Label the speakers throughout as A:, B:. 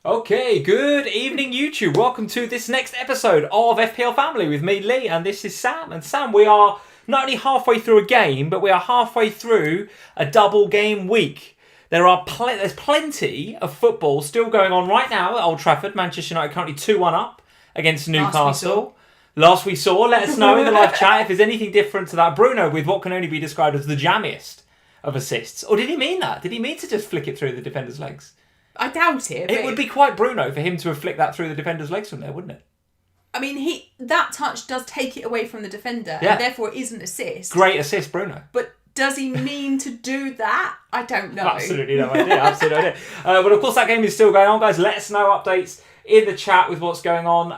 A: Okay, good evening YouTube. Welcome to this next episode of FPL Family with me, Lee, and this is Sam. And Sam, we are not only halfway through a game, but we are halfway through a double game week. There's plenty of football still going on right now at Old Trafford. Manchester United currently 2-1 up against Newcastle. Last we saw, let us know in the live chat if there's anything different to that. Bruno with what can only be described as the jammiest of assists. Or did he mean that? Did he mean to just flick it through the defender's legs?
B: I doubt it.
A: It would be quite Bruno for him to have flicked that through the defender's legs from there, wouldn't it?
B: I mean, that touch does take it away from the defender, and therefore it is an assist.
A: Great assist, Bruno.
B: But does he mean to do that? I don't know.
A: Absolutely no idea. Absolutely no idea. But of course, that game is still going on, guys. Let us know updates in the chat with what's going on.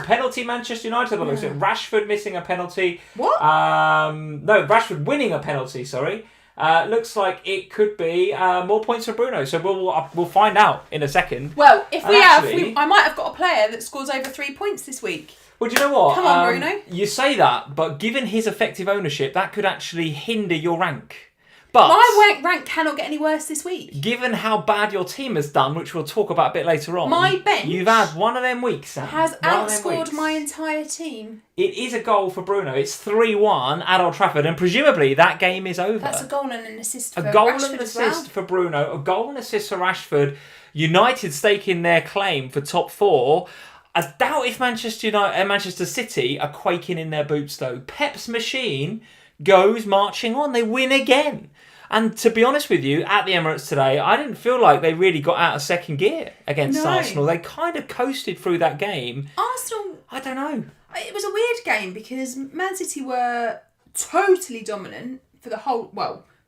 A: Penalty Manchester United. Looks at Rashford missing a penalty.
B: What?
A: No, Rashford winning a penalty. Sorry. Looks like it could be more points for Bruno. So we'll find out in a second.
B: Well, if I might have got a player that scores over 3 points this week.
A: Well, do you know what?
B: Come on, Bruno.
A: You say that, but given his effective ownership, that could actually hinder your rank. But
B: my rank cannot get any worse this week.
A: Given how bad your team has done, which we'll talk about a bit later on,
B: my bench
A: you've had one of them weeks, Sam.
B: Has outscored my entire team.
A: It is a goal for Bruno. It's 3-1 at Old Trafford, and presumably that game is over.
B: That's a goal and an assist for Rashford.
A: A goal and an assist for Bruno, a goal and assist for Rashford. United staking their claim for top four. I doubt if Manchester City are quaking in their boots, though. Pep's machine goes marching on. They win again. And to be honest with you, at the Emirates today, I didn't feel like they really got out of second gear against Arsenal. They kind of coasted through that game.
B: Arsenal,
A: I don't know.
B: It was a weird game because Man City were totally dominant for the whole,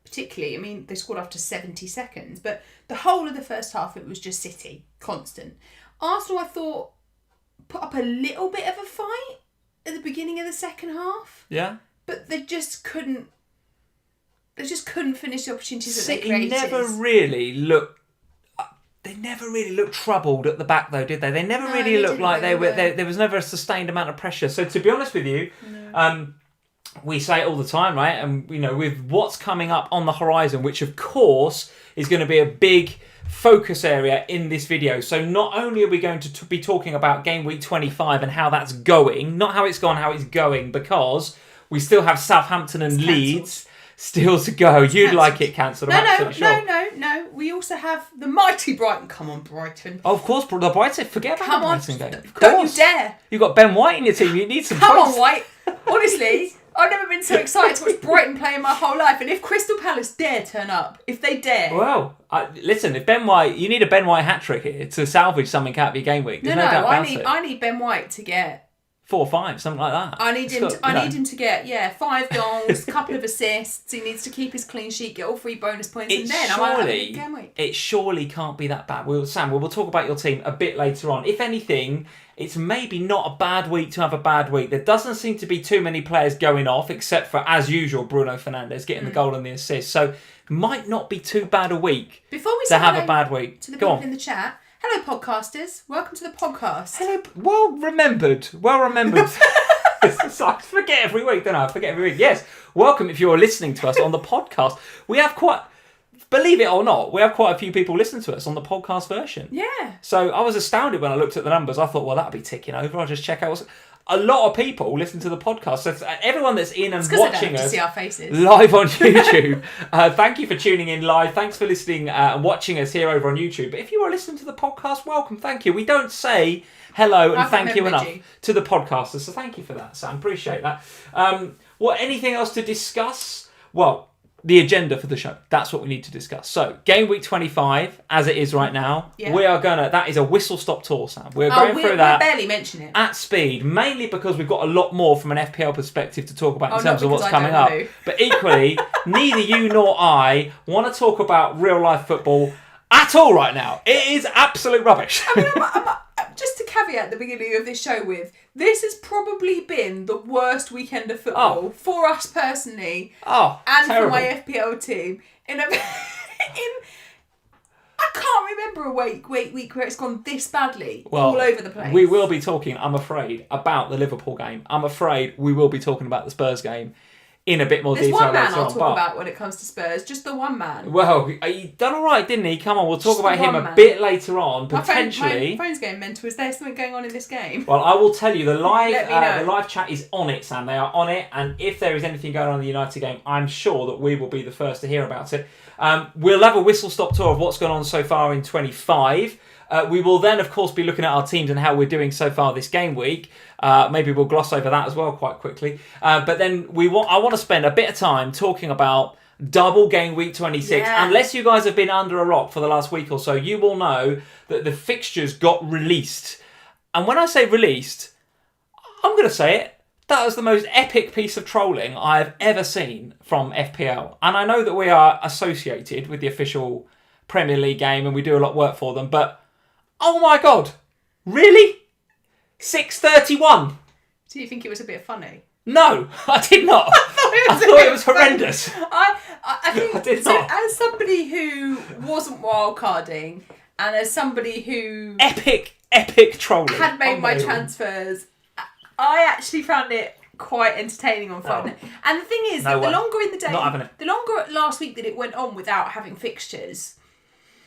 B: particularly, I mean, they scored after 70 seconds, but the whole of the first half, it was just City, constant. Arsenal, I thought, put up a little bit of a fight at the beginning of the second half.
A: Yeah.
B: But they just couldn't finish the opportunities that they
A: City
B: created.
A: They never really looked troubled at the back, though, did they? They never really looked like there was never a sustained amount of pressure. So to be honest with you, we say it all the time, right? And with what's coming up on the horizon, which of course is going to be a big focus area in this video. So not only are we going to be talking about Gameweek 25 and how that's going, not how it's gone, how it's going, because we still have Southampton and Leeds still to go. You'd like it cancelled, I'm absolutely sure.
B: No. We also have the mighty Brighton. Come on, Brighton.
A: Oh, of course, the Brighton. Forget about the Brighton game. Of course.
B: Don't you dare.
A: You've got Ben White in your team. You need some
B: points.
A: Come
B: on, White. Honestly, I've never been so excited to watch Brighton play in my whole life. And if Crystal Palace dare turn up, if they dare.
A: Well, listen, if Ben White, you need a Ben White hat-trick here to salvage something out of your game week. There's no doubt about it.
B: I need Ben White to get
A: 4 or 5, something like that.
B: I need him to get 5 goals, a couple of assists. He needs to keep his clean sheet, get all 3 bonus points, and then I might have a good game week. It
A: surely can't be that bad. We'll talk about your team a bit later on. If anything, it's maybe not a bad week to have a bad week. There doesn't seem to be too many players going off, except for, as usual, Bruno Fernandes getting the goal and the assist. So might not be too bad a week to have a bad week.
B: To the people in the chat. Hello, podcasters. Welcome to the podcast.
A: Hello. Well remembered. I forget every week, don't I? Yes. Welcome if you're listening to us on the podcast. We have believe it or not, we have quite a few people listen to us on the podcast version.
B: Yeah.
A: So I was astounded when I looked at the numbers. I thought, well, that'll be ticking over. I'll just check out a lot of people listen to the podcast. So everyone that's in and watching us
B: see our faces
A: live on YouTube, thank you for tuning in live. Thanks for listening and watching us here over on YouTube. But if you are listening to the podcast, welcome. Thank you. We don't say hello and thank you enough to the podcasters. So thank you for that, Sam. Appreciate that. Anything else to discuss? Well, the agenda for the show. That's what we need to discuss. So, Game Week 25, as it is right now, we are that is a whistle-stop tour, Sam. We're going through that.
B: We'll barely mention it.
A: At speed, mainly because we've got a lot more from an FPL perspective to talk about in terms of what's coming up. But equally, neither you nor I want to talk about real-life football at all right now. It is absolute rubbish.
B: Just to caveat the beginning of this show with, this has probably been the worst weekend of football for us personally and
A: terrible.
B: For my FPL team. I can't remember a week where it's gone this badly all over the place.
A: We will be talking, I'm afraid, about the Liverpool game. I'm afraid we will be talking about the Spurs game. in a bit more
B: There's
A: detail
B: one man
A: later
B: I'll
A: on.
B: talk about when it comes to Spurs. Just the one man.
A: Well, he done all right, didn't he? Come on, we'll talk
B: Just
A: about
B: the
A: him
B: one
A: a
B: man.
A: bit later on, potentially.
B: My phone's going mental. Is there something going on in this game?
A: Well, I will tell you, the
B: Let me know.
A: live chat is on it, Sam. They are on it, and if there is anything going on in the United game, I'm sure that we will be the first to hear about it. We'll have a whistle-stop tour of what's gone on so far in 25. We will then, of course, be looking at our teams and how we're doing so far this game week. Maybe we'll gloss over that as well quite quickly. But then I want to spend a bit of time talking about double game week 26.
B: Yeah.
A: Unless you guys have been under a rock for the last week or so, you will know that the fixtures got released. And when I say released, I'm going to say it. That was the most epic piece of trolling I have ever seen from FPL. And I know that we are associated with the official Premier League game and we do a lot of work for them, but oh my God, really? 6:31?
B: Do you think it was a bit funny?
A: No, I did not. I thought it was horrendous.
B: I think
A: I did not.
B: as somebody who wasn't wildcarding and as somebody who
A: Epic trolling.
B: had made my
A: Unbelievable.
B: transfers, I actually found it quite entertaining on fun.
A: Oh.
B: And the thing is,
A: No
B: that the
A: way.
B: longer in the day,
A: Not having it.
B: the longer last week that it went on without having fixtures,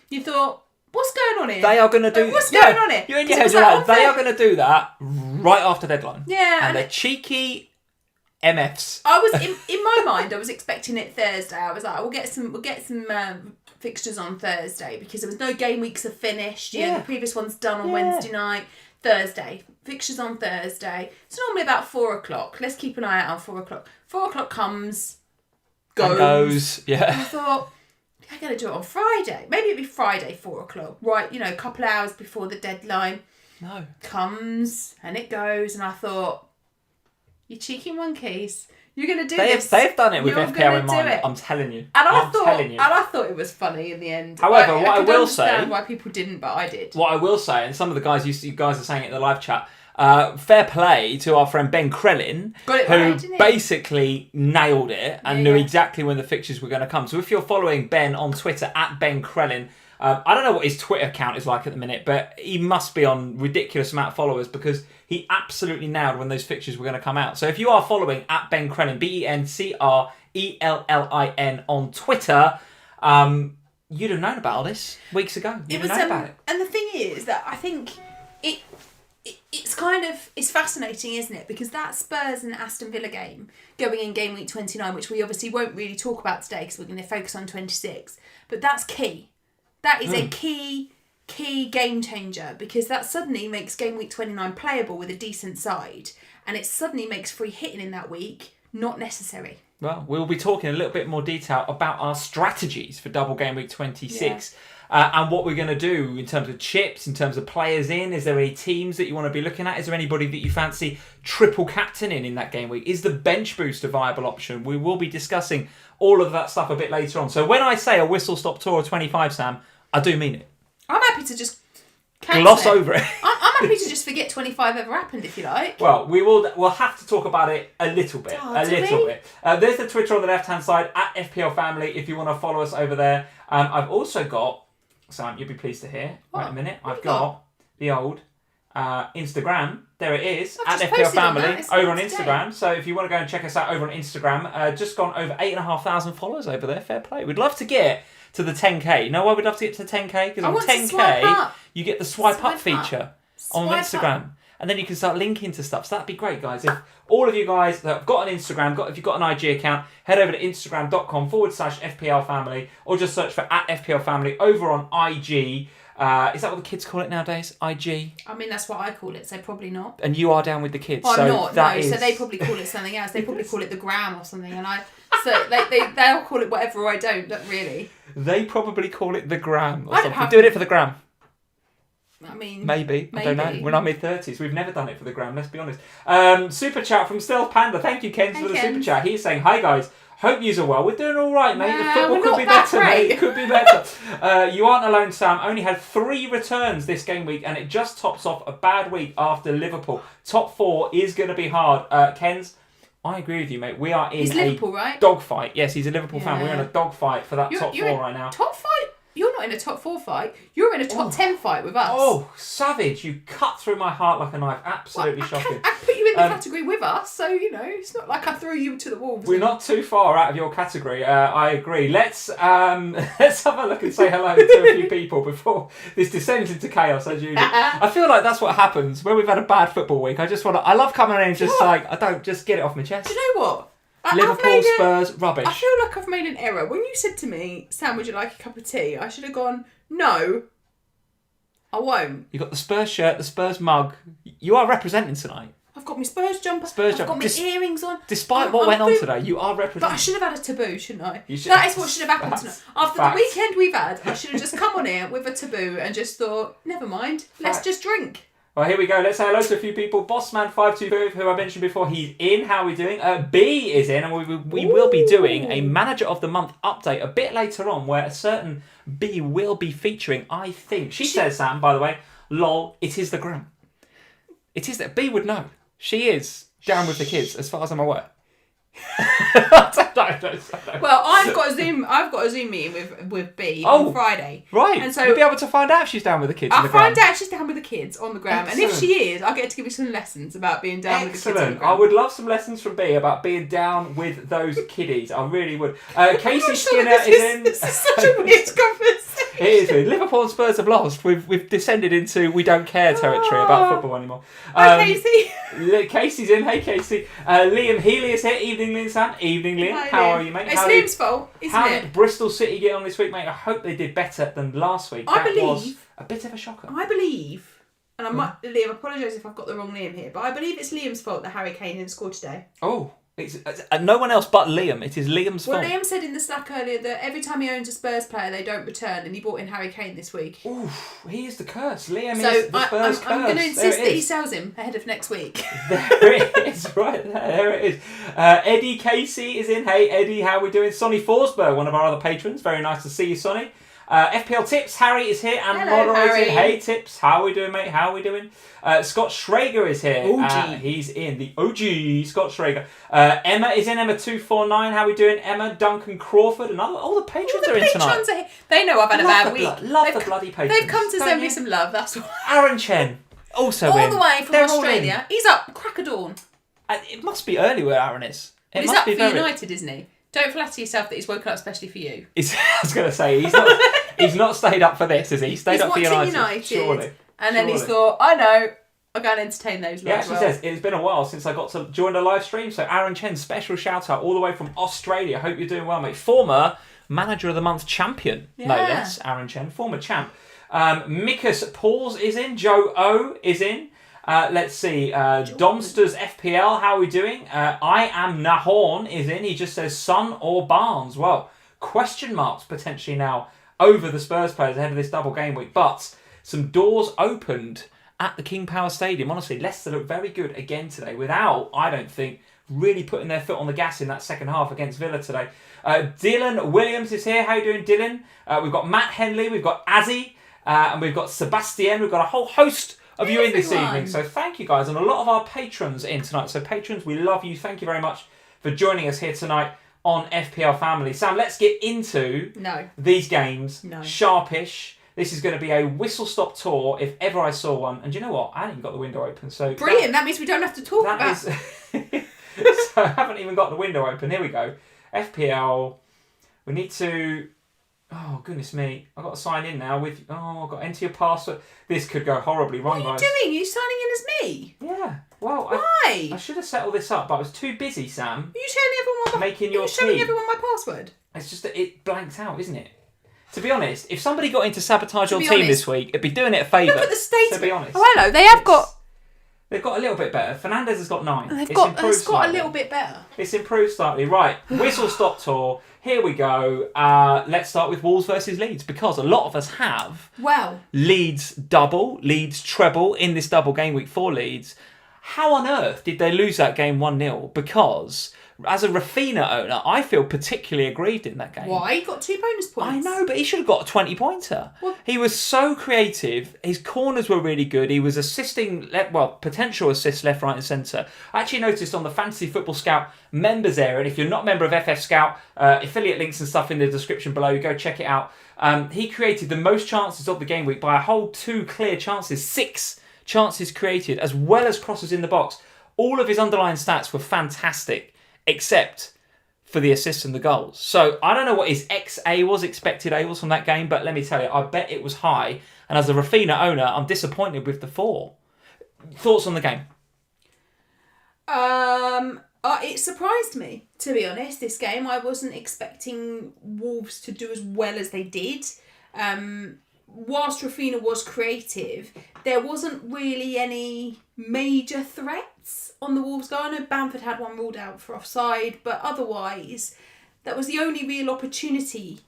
B: you thought, what's going on here?
A: They are going to do...
B: What's going on here?
A: You're in
B: 'Cause
A: your
B: it
A: head,
B: was
A: you're
B: like,
A: like, they are going to do that right after deadline.
B: Yeah.
A: And they're cheeky MFs.
B: I was in my mind. I was expecting it Thursday. I was like, we'll get some fixtures on Thursday because there was no game weeks are finished. Yeah, the previous one's done on Wednesday night. Thursday fixtures on Thursday. It's normally about 4:00. Let's keep an eye out on 4:00. 4:00 comes, goes.
A: Yeah.
B: I thought I'm gonna do it on Friday. Maybe it'd be Friday 4:00. Right, a couple hours before the deadline.
A: No.
B: Comes and it goes, and I thought, you cheeky monkeys, you're gonna do
A: They've
B: this.
A: done it with
B: You're
A: FPL
B: gonna
A: in
B: do
A: mind.
B: it.
A: I'm telling you.
B: And
A: I'm telling you.
B: I thought it was funny in the end.
A: However, what I
B: could
A: will say-
B: understand why people didn't, but I did.
A: What I will say, and some of the guys you guys are saying it in the live chat, fair play to our friend Ben Krellin,
B: Got it
A: who
B: right, didn't he?
A: basically nailed it and
B: Yeah,
A: knew
B: yeah.
A: exactly when the fixtures were going to come. So if you're following Ben on Twitter at Ben Krellin, I don't know what his Twitter account is like at the minute, but he must be on ridiculous amount of followers because he absolutely nailed when those fixtures were going to come out. So if you are following at Ben Krellin, BenCrellin on Twitter, you'd have known about all this weeks ago. You'd have known about it.
B: And the thing is that I think it's fascinating, isn't it? Because that Spurs and Aston Villa game going in game week 29, which we obviously won't really talk about today because we're going to focus on 26, but that's key. That is a key game changer because that suddenly makes game week 29 playable with a decent side, and it suddenly makes free hitting in that week not necessary.
A: Well, we'll be talking a little bit more detail about our strategies for double game week 26 and what we're going to do in terms of chips, in terms of players in. Is there any teams that you want to be looking at? Is there anybody that you fancy triple captaining in that game week? Is the bench boost a viable option? We will be discussing all of that stuff a bit later on. So when I say a whistle-stop tour of 25, Sam, I do mean it.
B: I'm happy to just cancel
A: Gloss over it.
B: I'm happy to just forget 25 ever happened if you like.
A: Well, we'll have to talk about it a little bit.
B: Oh, do we?
A: There's the Twitter on the left-hand side, at FPL Family, if you want to follow us over there. I've also got, Sam, you'll be pleased to hear.
B: What?
A: Wait a minute.
B: What
A: I've
B: have you
A: got the old Instagram. There it is,
B: I've
A: at
B: just
A: FPL
B: posted on
A: Family,
B: that. It's
A: over on
B: today.
A: Instagram. So if you want to go and check us out over on Instagram, just gone over 8,500 followers over there. Fair play. We'd love to get to the 10k. You know why we'd love to get to the 10k? Because
B: I
A: on
B: want to
A: 10k,
B: swipe up.
A: you get the swipe up
B: Swipe up.
A: feature on
B: Swipe
A: Instagram.
B: up.
A: And then you can start linking to stuff. So that'd be great, guys. If all of you guys that have got an Instagram, if you've got an IG account, head over to instagram.com/FPL Family or just search for at FPL Family over on IG. Is that what the kids call it nowadays? IG?
B: I mean, that's what I call it, so probably not.
A: And you are down with the kids.
B: Well,
A: so
B: I'm not,
A: that
B: no.
A: is-
B: So they probably call it something else. They probably call it the gram or something. So they'll call it whatever I don't, but really.
A: They probably call it the gram or
B: I don't
A: something.
B: have-
A: Doing it for the gram.
B: I mean,
A: Maybe. I don't know.
B: Maybe.
A: We're in our mid-30s. We've never done it for the gram, let's be honest. Super chat from Stealth Panda. Thank you, Ken,
B: Hey,
A: for the
B: Ken.
A: super chat. He's saying, hi, guys. Hope yous are well. We're doing all right, mate. The
B: Well,
A: football
B: we're
A: could
B: not
A: be
B: that
A: better, mate.
B: great.
A: It could be better. You aren't alone, Sam. Only had 3 returns this game week, and it just tops off a bad week after Liverpool. Top 4 is going to be hard. Ken's, I agree with you, mate. We are in
B: he's
A: a
B: Liverpool, right?
A: dogfight. Yes, he's a Liverpool fan. We're in
B: Yeah.
A: a dogfight for that top 4 right now.
B: Top fight? You're not in a top 4 fight. You're in a top 10 fight with us.
A: Oh, savage. You cut through my heart like a knife. Absolutely shocking.
B: I put you in the category with us, so, it's not like I threw you to the wolves.
A: We're not too far out of your category. I agree. Let's have a look and say hello to a few people before this descends into chaos, as usual. I feel like that's what happens when we've had a bad football week. I love coming in and just I don't just get it off my chest.
B: Do you know what?
A: Liverpool, Spurs, rubbish.
B: I feel like I've made an error. When you said to me, Sam, would you like a cup of tea? I should have gone, no, I won't.
A: You got the Spurs shirt, the Spurs mug. You are representing tonight.
B: I've got my Spurs jumper.
A: I've
B: got my earrings on.
A: Despite what went on today, you are representing.
B: But I should have had a taboo, shouldn't I?
A: You should.
B: That is what should have happened tonight. After
A: facts.
B: the weekend we've had, I should have just come on here with a taboo and just thought, never mind, let's just drink.
A: Well, here we go. Let's say hello to a few people. Bossman525, who I mentioned before, he's in. How are we doing? B is in, and we will be doing a Manager of the Month update a bit later on, where a certain B will be featuring, I think. She says, Sam, by the way, lol, it is the gram. It is that B would know. She is down with the kids, as far as I'm aware.
B: Well, I've got a Zoom meeting with B on Friday.
A: Right.
B: And so
A: you'll be able to find out if she's down with the kids.
B: I'll find out if she's down with the kids on the gram.
A: Excellent.
B: And if she is, I'll get her to give you some lessons about being down with the kids on the gram.
A: I would love some lessons from B about being down with those kiddies. I really would. Casey Skinner is in.
B: This is such a weird conversation.
A: It is weird. Liverpool and Spurs have lost. We've descended into we don't care territory about football anymore.
B: Hi, Casey.
A: Casey's in. Hey, Casey. Liam Healy is here. Evening, Liam Sam. Evening, Liam.
B: Hi,
A: How
B: Liam.
A: are you, mate?
B: It's Liam's fault, isn't
A: how
B: it?
A: did Bristol City get on this week, mate? I hope they did better than last week.
B: I
A: That
B: believe-
A: was a bit of a shocker.
B: I believe, and I might, Liam, I apologise if I've got the wrong Liam here, but I believe it's Liam's fault that Harry Kane didn't score today.
A: Oh, it's no one else but Liam. It is Liam's fault.
B: Well, Liam said in the Slack earlier that every time he owns a Spurs player, they don't return, and he bought in Harry Kane this week.
A: Oof, he is the curse. Liam
B: So
A: is the Spurs curse.
B: I'm going to insist
A: There it
B: that he
A: is.
B: sells him ahead of next week.
A: There it is, right there. There it is. Eddie Casey is in. Hey, Eddie, how are we doing? Sonny Forsberg, one of our other patrons. Very nice to see you, Sonny. FPL Tips, Harry is here and
B: Hello,
A: moderating.
B: Harry.
A: Hey, Tips, how are we doing, mate? How are we doing? Scott Schrager is here.
B: OG.
A: He's in. The OG, Scott Schrager. Emma is in. Emma249, how are we doing? Emma, Duncan Crawford, and all the patrons are in tonight.
B: Patrons are here. They know I've had a bad week.
A: Love the bloody patrons.
B: They've come to
A: don't
B: send me
A: you?
B: some love, that's why.
A: Aaron Chen, also
B: All
A: in.
B: the way from
A: They're all
B: Australia. He's up, crack of dawn.
A: in. It must be early where Aaron is. It
B: He's
A: must
B: up
A: be
B: for
A: very...
B: United, isn't he? Don't flatter yourself that he's woken up especially for you.
A: I was going to say, he's not stayed up for this, has he? He stayed
B: He's
A: up for
B: watching
A: United. Surely.
B: And then he's thought, I know, I'll go and entertain those
A: He
B: lot
A: actually
B: as well.
A: says, it's been a while since I got to join a live stream, so Aaron Chen, special shout out all the way from Australia. Hope you're doing well, mate. Former Manager of the Month champion, no less, Aaron Chen, former champ. Mikus Pauls is in, Joe O is in. Let's see, Domsters FPL, how are we doing? I am Nahorn is in. He just says Son or Barnes. Well, question marks potentially now over the Spurs players ahead of this double game week. But some doors opened at the King Power Stadium. Honestly, Leicester looked very good again today without, I don't think, really putting their foot on the gas in that second half against Villa today. Dylan Williams is here. How you doing, Dylan? We've got Matt Henley, we've got Azzy, and we've got Sebastian. We've got a whole host of you in this evening. So thank you guys, and a lot of our patrons in tonight. So patrons, we love you. Thank you very much for joining us here tonight on FPL Family. Sam, let's get into these games. Sharpish. This is going to be a whistle-stop tour if ever I saw one. And do you know what? I haven't even got the window open. So
B: brilliant. That means we don't have to talk about
A: it. So I haven't even got the window open. Here we go. FPL. We need to... Oh, goodness me. I've got to sign in now with... Oh, I've got to enter your password. This could go horribly wrong,
B: guys.
A: What
B: are you doing? Are you signing in as me?
A: Yeah. Well,
B: why?
A: I should have settled this up, but I was too busy, Sam.
B: Are you showing everyone showing everyone my password?
A: It's just that it blanks out, isn't it? To be honest, if somebody got in to sabotage your team this week, it'd be doing it a favour.
B: Look at the state.
A: To be honest.
B: Oh, hello. They have got...
A: They've got a little bit better. Fernandez has got 9.
B: It's got a little bit better.
A: It's improved slightly. Right, whistle-stop tour. Here we go. Let's start with Wolves versus Leeds, because a lot of us have Leeds double, Leeds treble in this double game week for Leeds. How on earth did they lose that game 1-0? Because as a Rafinha owner, I feel particularly aggrieved in that game.
B: Why? He got 2 bonus points.
A: I know, but he should have got a 20-pointer.
B: What?
A: He was so creative. His corners were really good. He was assisting, potential assists left, right and centre. I actually noticed on the Fantasy Football Scout members area, and if you're not a member of FF Scout, affiliate links and stuff in the description below, go check it out. He created the most chances of the game week by a whole 2 clear chances, 6 chances created, as well as crosses in the box. All of his underlying stats were fantastic, except for the assists and the goals. So I don't know what his XA was, expected A was from that game, but let me tell you, I bet it was high. And as a Rafinha owner, I'm disappointed with the 4. Thoughts on the game?
B: It surprised me, to be honest, this game. I wasn't expecting Wolves to do as well as they did. Whilst Rafinha was creative, there wasn't really any major threats on the Wolves goal. I know Bamford had one ruled out for offside, but otherwise, that was the only real opportunity,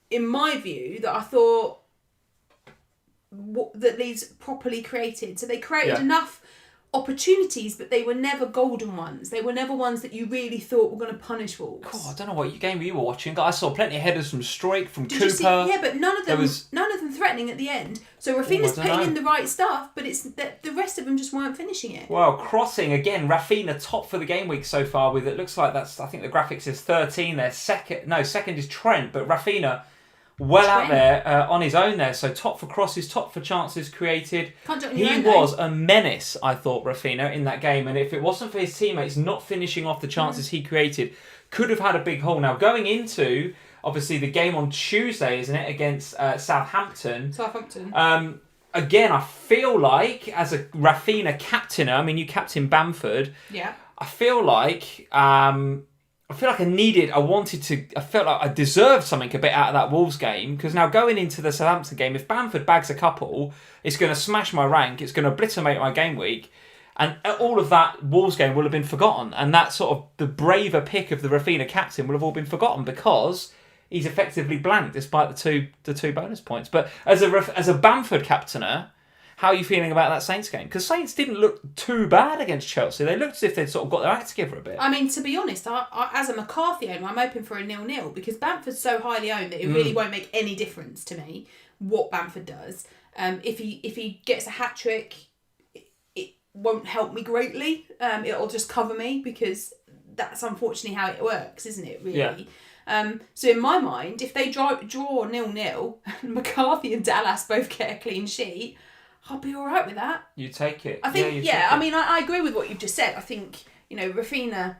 B: in my view, that I thought that Leeds properly created. So they created enough opportunities, but they were never golden ones. They were never ones that you really thought were going to punish Wolves.
A: God, I don't know what game you were watching. I saw plenty of headers from Stroik, from
B: Did
A: Cooper.
B: You see? Yeah, but none of them threatening at the end. So Rafinha's putting in the right stuff, but it's that the rest of them just weren't finishing it.
A: Well, crossing again, Rafinha top for the game week so far with, it looks like that's, I think the graphics is 13 there. Second is Trent, but Rafinha out there on his own there. So top for crosses, top for chances created. He was a menace, I thought, Rafinha, in that game. And if it wasn't for his teammates not finishing off the chances he created, could have had a big haul. Now, going into, obviously, the game on Tuesday, isn't it, against Southampton. Again, I feel like, as a Rafinha captainer, I mean, you captain Bamford.
B: Yeah.
A: I feel like I felt like I deserved something a bit out of that Wolves game, because now going into the Southampton game, if Bamford bags a couple, it's going to smash my rank, it's going to obliterate my game week, and all of that Wolves game will have been forgotten, and that sort of the braver pick of the Rafinha captain will have all been forgotten because he's effectively blanked despite the two bonus points. But as a Bamford captainer, how are you feeling about that Saints game? Because Saints didn't look too bad against Chelsea. They looked as if they'd sort of got their act together a bit.
B: I mean, to be honest, I as a McCarthy owner, I'm open for a 0-0 because Bamford's so highly owned that it really won't make any difference to me what Bamford does. If he gets a hat-trick, it won't help me greatly. It'll just cover me because that's unfortunately how it works, isn't it, really? Yeah. So in my mind, if they draw 0-0 and McCarthy and Dallas both get a clean sheet, I'll be all right with that.
A: You take it.
B: I think, I mean, I agree with what you've just said. I think, Rafinha,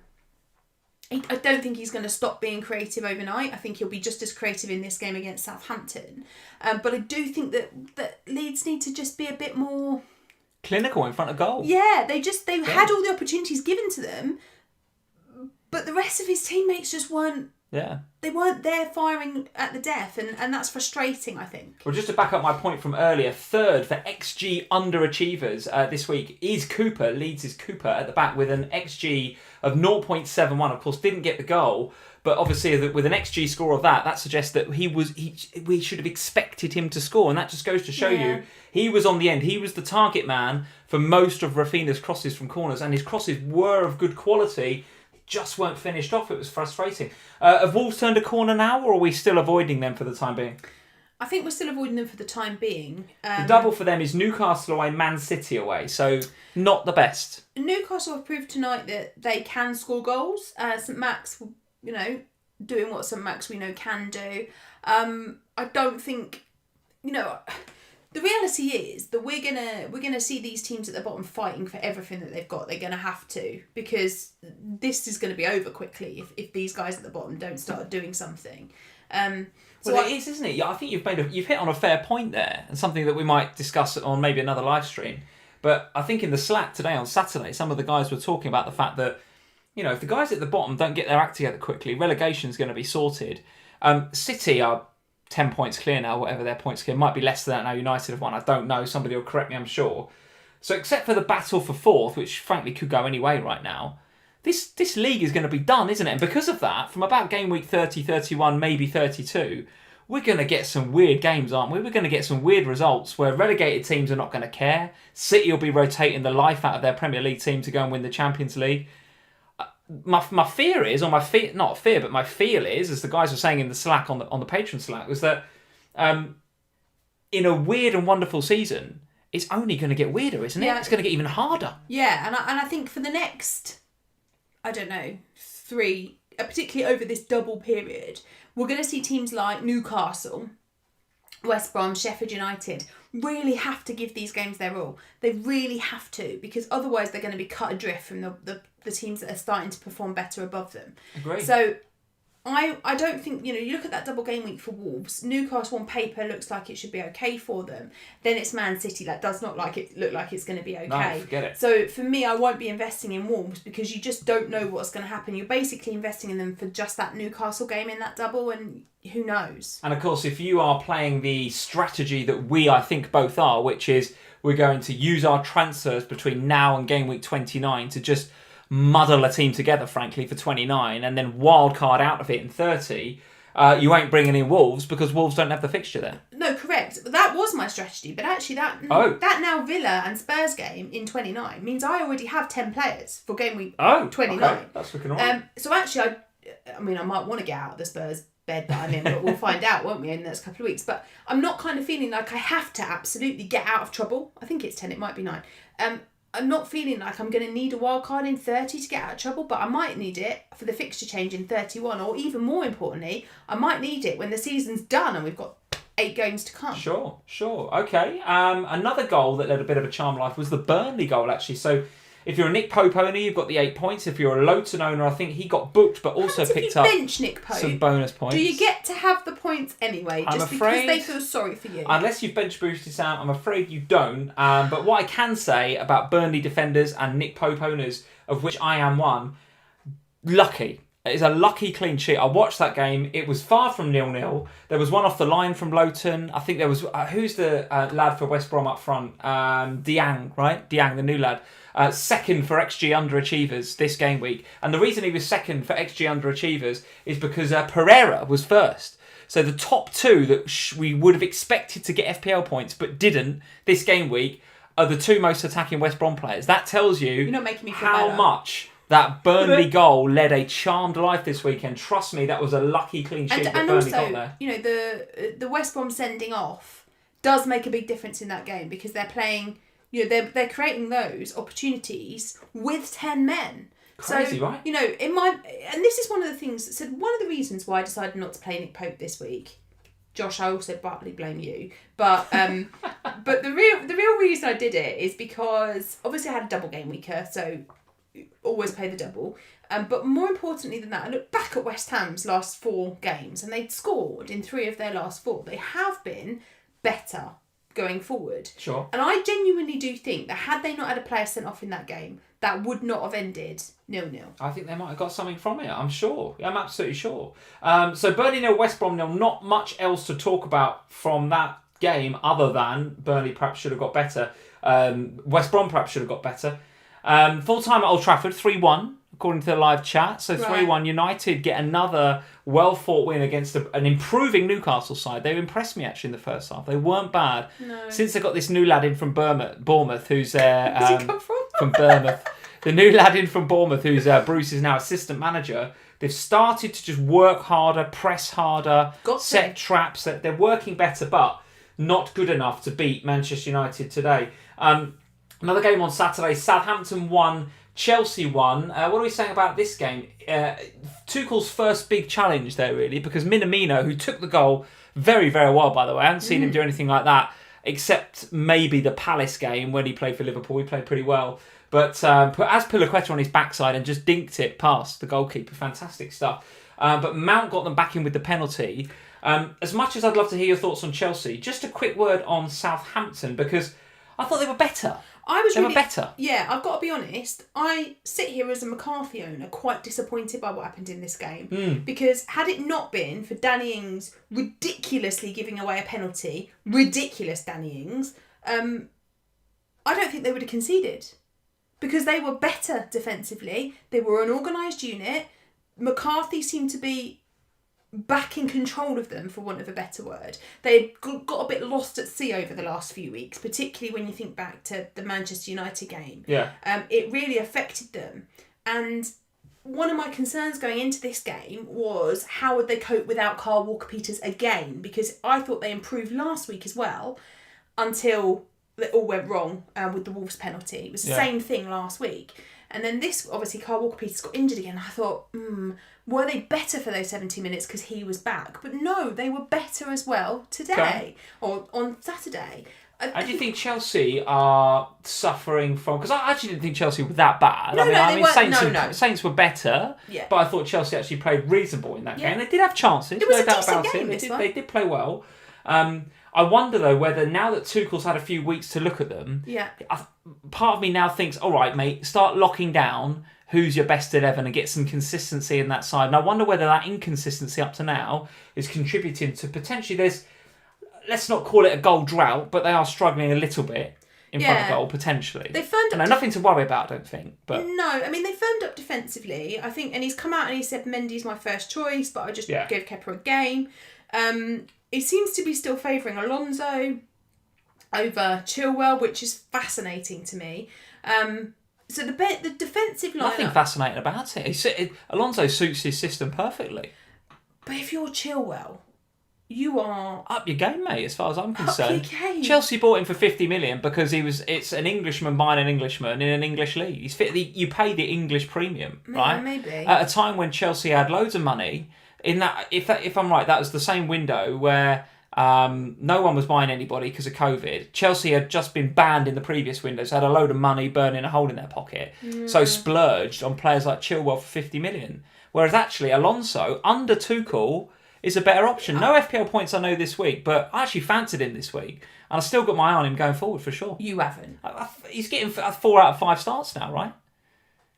B: I don't think he's going to stop being creative overnight. I think he'll be just as creative in this game against Southampton. But I do think that Leeds need to just be a bit more
A: clinical in front of goal.
B: Yeah, they had all the opportunities given to them, but the rest of his teammates just weren't.
A: Yeah.
B: They weren't there firing at the death, and that's frustrating, I think.
A: Well, just to back up my point from earlier, third for XG underachievers this week is Cooper. Leeds' Cooper at the back with an XG of 0.71. Of course, didn't get the goal, but obviously with an XG score of that suggests that we should have expected him to score, and that just goes to show you he was on the end. He was the target man for most of Rafinha's crosses from corners, and his crosses were of good quality. Just weren't finished off. It was frustrating. Have Wolves turned a corner now, or are we still avoiding them for the time being?
B: I think we're still avoiding them for the time being.
A: The double for them is Newcastle away, Man City away, so not the best.
B: Newcastle have proved tonight that they can score goals. St Max, doing what St Max we know can do. I don't think, the reality is that we're gonna see these teams at the bottom fighting for everything that they've got. They're gonna have to, because this is gonna be over quickly if these guys at the bottom don't start doing something. It
A: is, isn't it? Yeah, I think you've hit on a fair point there, and something that we might discuss on maybe another live stream. But I think in the Slack today on Saturday, some of the guys were talking about the fact that if the guys at the bottom don't get their act together quickly, relegation's going to be sorted. City are 10 points clear now, whatever their points clear. Might be less than that now. United have won. I don't know. Somebody will correct me, I'm sure. So except for the battle for fourth, which frankly could go any way right now, this league is going to be done, isn't it? And because of that, from about game week 30, 31, maybe 32, we're going to get some weird games, aren't we? We're going to get some weird results where relegated teams are not going to care. City will be rotating the life out of their Premier League team to go and win the Champions League. my fear is, or not fear, but my feel is, as the guys were saying in the Slack on the patron Slack, was that in a weird and wonderful season, it's only going to get weirder, isn't it? It's going to get even harder.
B: Yeah, and I think for the next, I don't know, 3, particularly over this double period, we're going to see teams like Newcastle, West Brom, Sheffield United really have to give these games their all. They really have to, because otherwise they're going to be cut adrift from the teams that are starting to perform better above them.
A: Agree.
B: So I don't think, you look at that double game week for Wolves, Newcastle on paper looks like it should be okay for them. Then it's Man City that does not look like it's going to be okay.
A: No, forget it.
B: So for me, I won't be investing in Wolves because you just don't know what's going to happen. You're basically investing in them for just that Newcastle game in that double, and who knows?
A: And of course, if you are playing the strategy that we, I think, both are, which is we're going to use our transfers between now and game week 29 to just muddle a team together, frankly, for 29, and then wild card out of it in 30, you ain't bringing in Wolves because Wolves don't have the fixture there.
B: No, correct. That was my strategy, but actually that now Villa and Spurs game in 29 means I already have 10 players for game week 29.
A: Okay. That's looking all right.
B: So actually, I might want to get out of the Spurs bed that I'm in, but we'll find out, won't we, in the next couple of weeks. But I'm not kind of feeling like I have to absolutely get out of trouble. I think it's 10, it might be 9. I'm not feeling like I'm going to need a wild card in 30 to get out of trouble, but I might need it for the fixture change in 31, or even more importantly, I might need it when the season's done and we've got 8 games to come.
A: Sure. Okay. Another goal that led a bit of a charm life was the Burnley goal, actually. So if you're a Nick Pope owner, you've got the 8 points. If you're a Lowton owner, I think he got booked, but also picked up
B: bench Nick Pope,
A: some bonus points.
B: Do you get to have the points anyway,
A: I'm
B: just
A: afraid,
B: because they feel sorry for you?
A: Unless you've bench boosted Sam, I'm afraid you don't. But what I can say about Burnley defenders and Nick Pope owners, of which I am one, lucky. It is a lucky clean sheet. I watched that game. It was far from 0-0. There was one off the line from Lowton. I think there was... who's the lad for West Brom up front? Diang, right? Diang, the new lad. Second for XG underachievers this game week. And the reason he was second for XG underachievers is because Pereira was first. So the top 2 that we would have expected to get FPL points but didn't this game week are the 2 most attacking West Brom players. That tells you
B: You're not making me feel
A: how
B: better.
A: much... that Burnley goal led a charmed life this weekend. Trust me, that was a lucky clean sheet that Burnley got there.
B: The West Brom sending off does make a big difference in that game because they're playing, they're creating those opportunities with 10 men.
A: Crazy, right?
B: And this is one of the things. So one of the reasons why I decided not to play Nick Pope this week. Josh, I also partly blame you, but but the real reason I did it is because obviously I had a double game weeker, so always play the double. But more importantly than that, I look back at West Ham's last 4 games and they'd scored in 3 of their last 4. They have been better going forward.
A: Sure.
B: And I genuinely do think that had they not had a player sent off in that game, that would not have ended 0-0.
A: I think they might have got something from it. I'm sure. I'm absolutely sure. So Burnley 0, West Brom 0. Not much else to talk about from that game other than Burnley perhaps should have got better. West Brom perhaps should have got better. Full time at Old Trafford, 3-1, according to the live chat. So 3-1, United get another well-fought win against an improving Newcastle side. They impressed me, actually, in the first half. They weren't bad.
B: No.
A: Since they got this new lad in from Bournemouth, who's there...
B: Where's he come from?
A: From Bournemouth. The new lad in from Bournemouth, who's Bruce is now assistant manager. They've started to just work harder, press harder, set traps. They're working better, but not good enough to beat Manchester United today. Another game on Saturday, Southampton won, Chelsea won. What are we saying about this game? Tuchel's first big challenge there, really, because Minamino, who took the goal very, very well, by the way. I haven't seen him do anything like that, except maybe the Palace game when he played for Liverpool. He played pretty well. But put Azpilicueta on his backside and just dinked it past the goalkeeper. Fantastic stuff. But Mount got them back in with the penalty. As much as I'd love to hear your thoughts on Chelsea, just a quick word on Southampton, because I thought they were better. They were better.
B: Yeah, I've got to be honest. I sit here as a McCarthy owner quite disappointed by what happened in this game. Because had it not been for Danny Ings ridiculously giving away a penalty, ridiculous Danny Ings, I don't think they would have conceded. Because they were better defensively. They were an organised unit. McCarthy seemed to be back in control of them, for want of a better word. They got a bit lost at sea over the last few weeks, particularly when you think back to the Manchester United game.
A: Yeah.
B: It really affected them. And one of my concerns going into this game was how would they cope without Kyle Walker-Peters again, because I thought they improved last week as well until it all went wrong with the Wolves penalty. It was the same thing last week. And then this, obviously, Kyle Walker-Peters got injured again. I thought, were they better for those 70 minutes because he was back? But no, they were better as well today or on Saturday.
A: I do think Chelsea are suffering from... Because I actually didn't think Chelsea were that bad. Saints were better, but I thought Chelsea actually played reasonable in that game. They did have chances,
B: it was
A: no
B: a
A: doubt about
B: game,
A: it. They did play well. I wonder, though, whether now that Tuchel's had a few weeks to look at them, part of me now thinks, all right, mate, start locking down who's your best 11 and get some consistency in that side. And I wonder whether that inconsistency up to now is contributing to potentially let's not call it a goal drought, but they are struggling a little bit in front of goal, potentially.
B: They firmed up.
A: Nothing to worry about, I don't think. But
B: no, I mean, they firmed up defensively, I think, and he's come out and he said Mendy's my first choice, but I just gave Kepa a game. It seems to be still favouring Alonso over Chilwell, which is fascinating to me. So the defensive line...
A: Nothing fascinating about it. Alonso suits his system perfectly.
B: But if you're Chilwell... You are...
A: Up your game, mate, as far as I'm concerned.
B: Up your game.
A: Chelsea bought him for 50 million because it's an Englishman buying an Englishman in an English league. You pay the English premium, right?
B: Maybe.
A: At a time when Chelsea had loads of money, if I'm right, that was the same window where no one was buying anybody because of COVID. Chelsea had just been banned in the previous windows, had a load of money burning a hole in their pocket, so splurged on players like Chilwell for 50 million. Whereas actually Alonso, under Tuchel, is a better option. No FPL points I know this week, but I actually fancied him this week. And I've still got my eye on him going forward for sure.
B: You haven't.
A: He's getting 4 out of 5 starts now, right?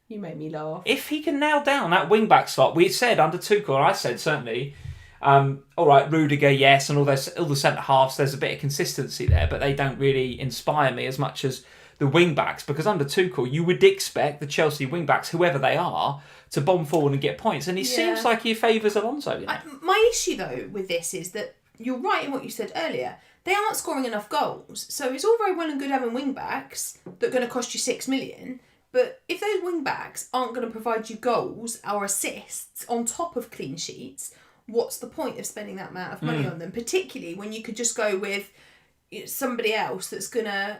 B: You made me laugh.
A: If he can nail down that wing-back slot, we said under Tuchel, or I said certainly, all right, Rudiger, yes, and all the centre-halves, there's a bit of consistency there, but they don't really inspire me as much as the wing-backs, because under Tuchel, you would expect the Chelsea wing-backs, whoever they are, to bomb forward and get points. And he seems like he favours Alonso. You know?
B: My issue, though, with this is that you're right in what you said earlier. They aren't scoring enough goals. So it's all very well and good having wing-backs that are going to cost you 6 million. But if those wing-backs aren't going to provide you goals or assists on top of clean sheets, what's the point of spending that amount of money on them? Particularly when you could just go with somebody else that's going to...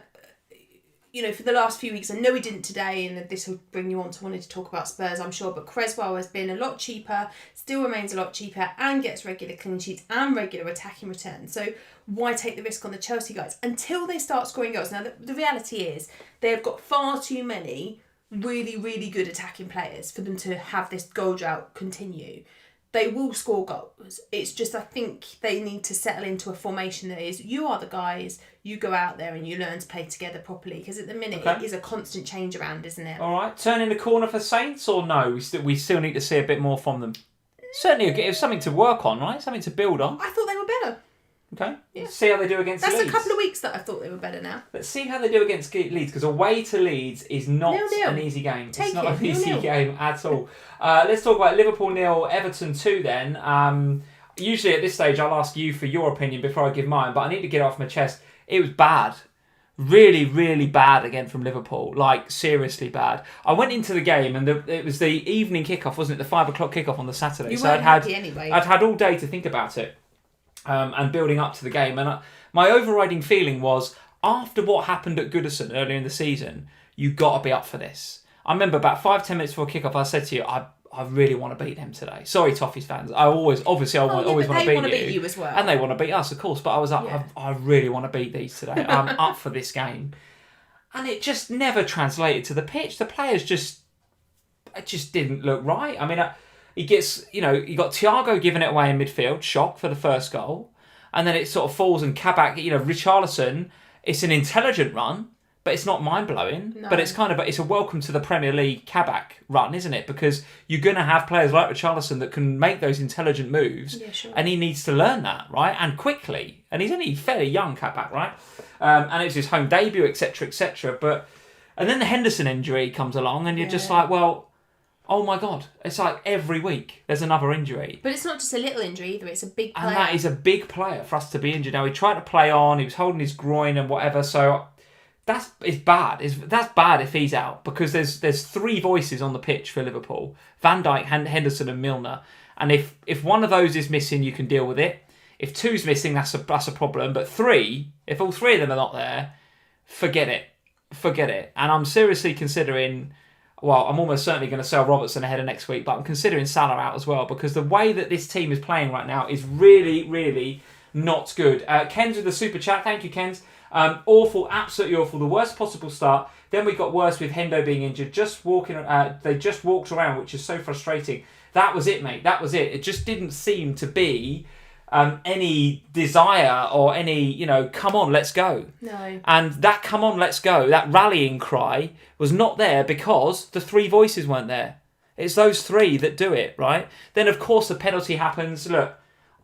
B: for the last few weeks, I know we didn't today, and this will bring you on to wanting to talk about Spurs, I'm sure, but Cresswell has been a lot cheaper, still remains a lot cheaper, and gets regular clean sheets and regular attacking returns. So why take the risk on the Chelsea guys until they start scoring goals? Now, the reality is they have got far too many really, really good attacking players for them to have this goal drought continue. They will score goals. It's just, I think they need to settle into a formation that is, you are the guys, you go out there and you learn to play together properly. Because at the minute, it is a constant change around, isn't it? All
A: right. Turning the corner for Saints, or no? We still need to see a bit more from them. Certainly, it's something to work on, right? Something to build on.
B: I thought they were better.
A: Okay. Yeah. Let's see how they do against Leeds.
B: That's a couple of weeks that I thought they were better now.
A: Let's see how they do against Leeds, because away to Leeds is not an easy game. It's not an easy game at all. Let's talk about Liverpool 0, Everton 2 then. Usually at this stage I'll ask you for your opinion before I give mine, but I need to get it off my chest. It was bad. Really, really bad again from Liverpool. Like, seriously bad. I went into the game and it was the evening kickoff, wasn't it? The 5 o'clock kickoff on the Saturday.
B: You weren't happy anyway.
A: I'd had all day to think about it. And building up to the game. And my overriding feeling was, after what happened at Goodison earlier in the season, you got to be up for this. I remember about 5-10 minutes before kickoff, I said to you, I really want to beat them today. Sorry, Toffees fans. I always want to beat
B: you as well.
A: And they want to beat us, of course. But I was like, I really want to beat these today. I'm up for this game. And it just never translated to the pitch. The players just didn't look right. I mean... you got Thiago giving it away in midfield, shock for the first goal. And then it sort of falls and Kabak, Richarlison, it's an intelligent run, but it's not mind-blowing. No. But it's a welcome to the Premier League Kabak run, isn't it? Because you're going to have players like Richarlison that can make those intelligent moves.
B: Yeah, sure.
A: And he needs to learn that, right? And quickly. And he's only fairly young, Kabak, right? And it was his home debut, etc., etc. And then the Henderson injury comes along and you're just like, well... oh my God, it's like every week there's another injury.
B: But it's not just a little injury either, it's a big player.
A: And that is a big player for us to be injured. Now, he tried to play on, he was holding his groin and whatever, so that's bad. That's bad if he's out, because there's three voices on the pitch for Liverpool: Van Dijk, Henderson, and Milner. And if one of those is missing, you can deal with it. If two's missing, that's a problem. But three, if all three of them are not there, forget it. And I'm seriously considering. Well, I'm almost certainly going to sell Robertson ahead of next week, but I'm considering Salah out as well, because the way that this team is playing right now is really, really not good. Ken's with the super chat. Thank you, Ken's. Awful, absolutely awful. The worst possible start. Then we got worse with Hendo being injured. They just walked around, which is so frustrating. That was it, mate. That was it. It just didn't seem to be any desire or any, come on, let's go.
B: No.
A: And that come on, let's go, that rallying cry was not there because the three voices weren't there. It's those three that do it, right? Then, of course, the penalty happens. Look,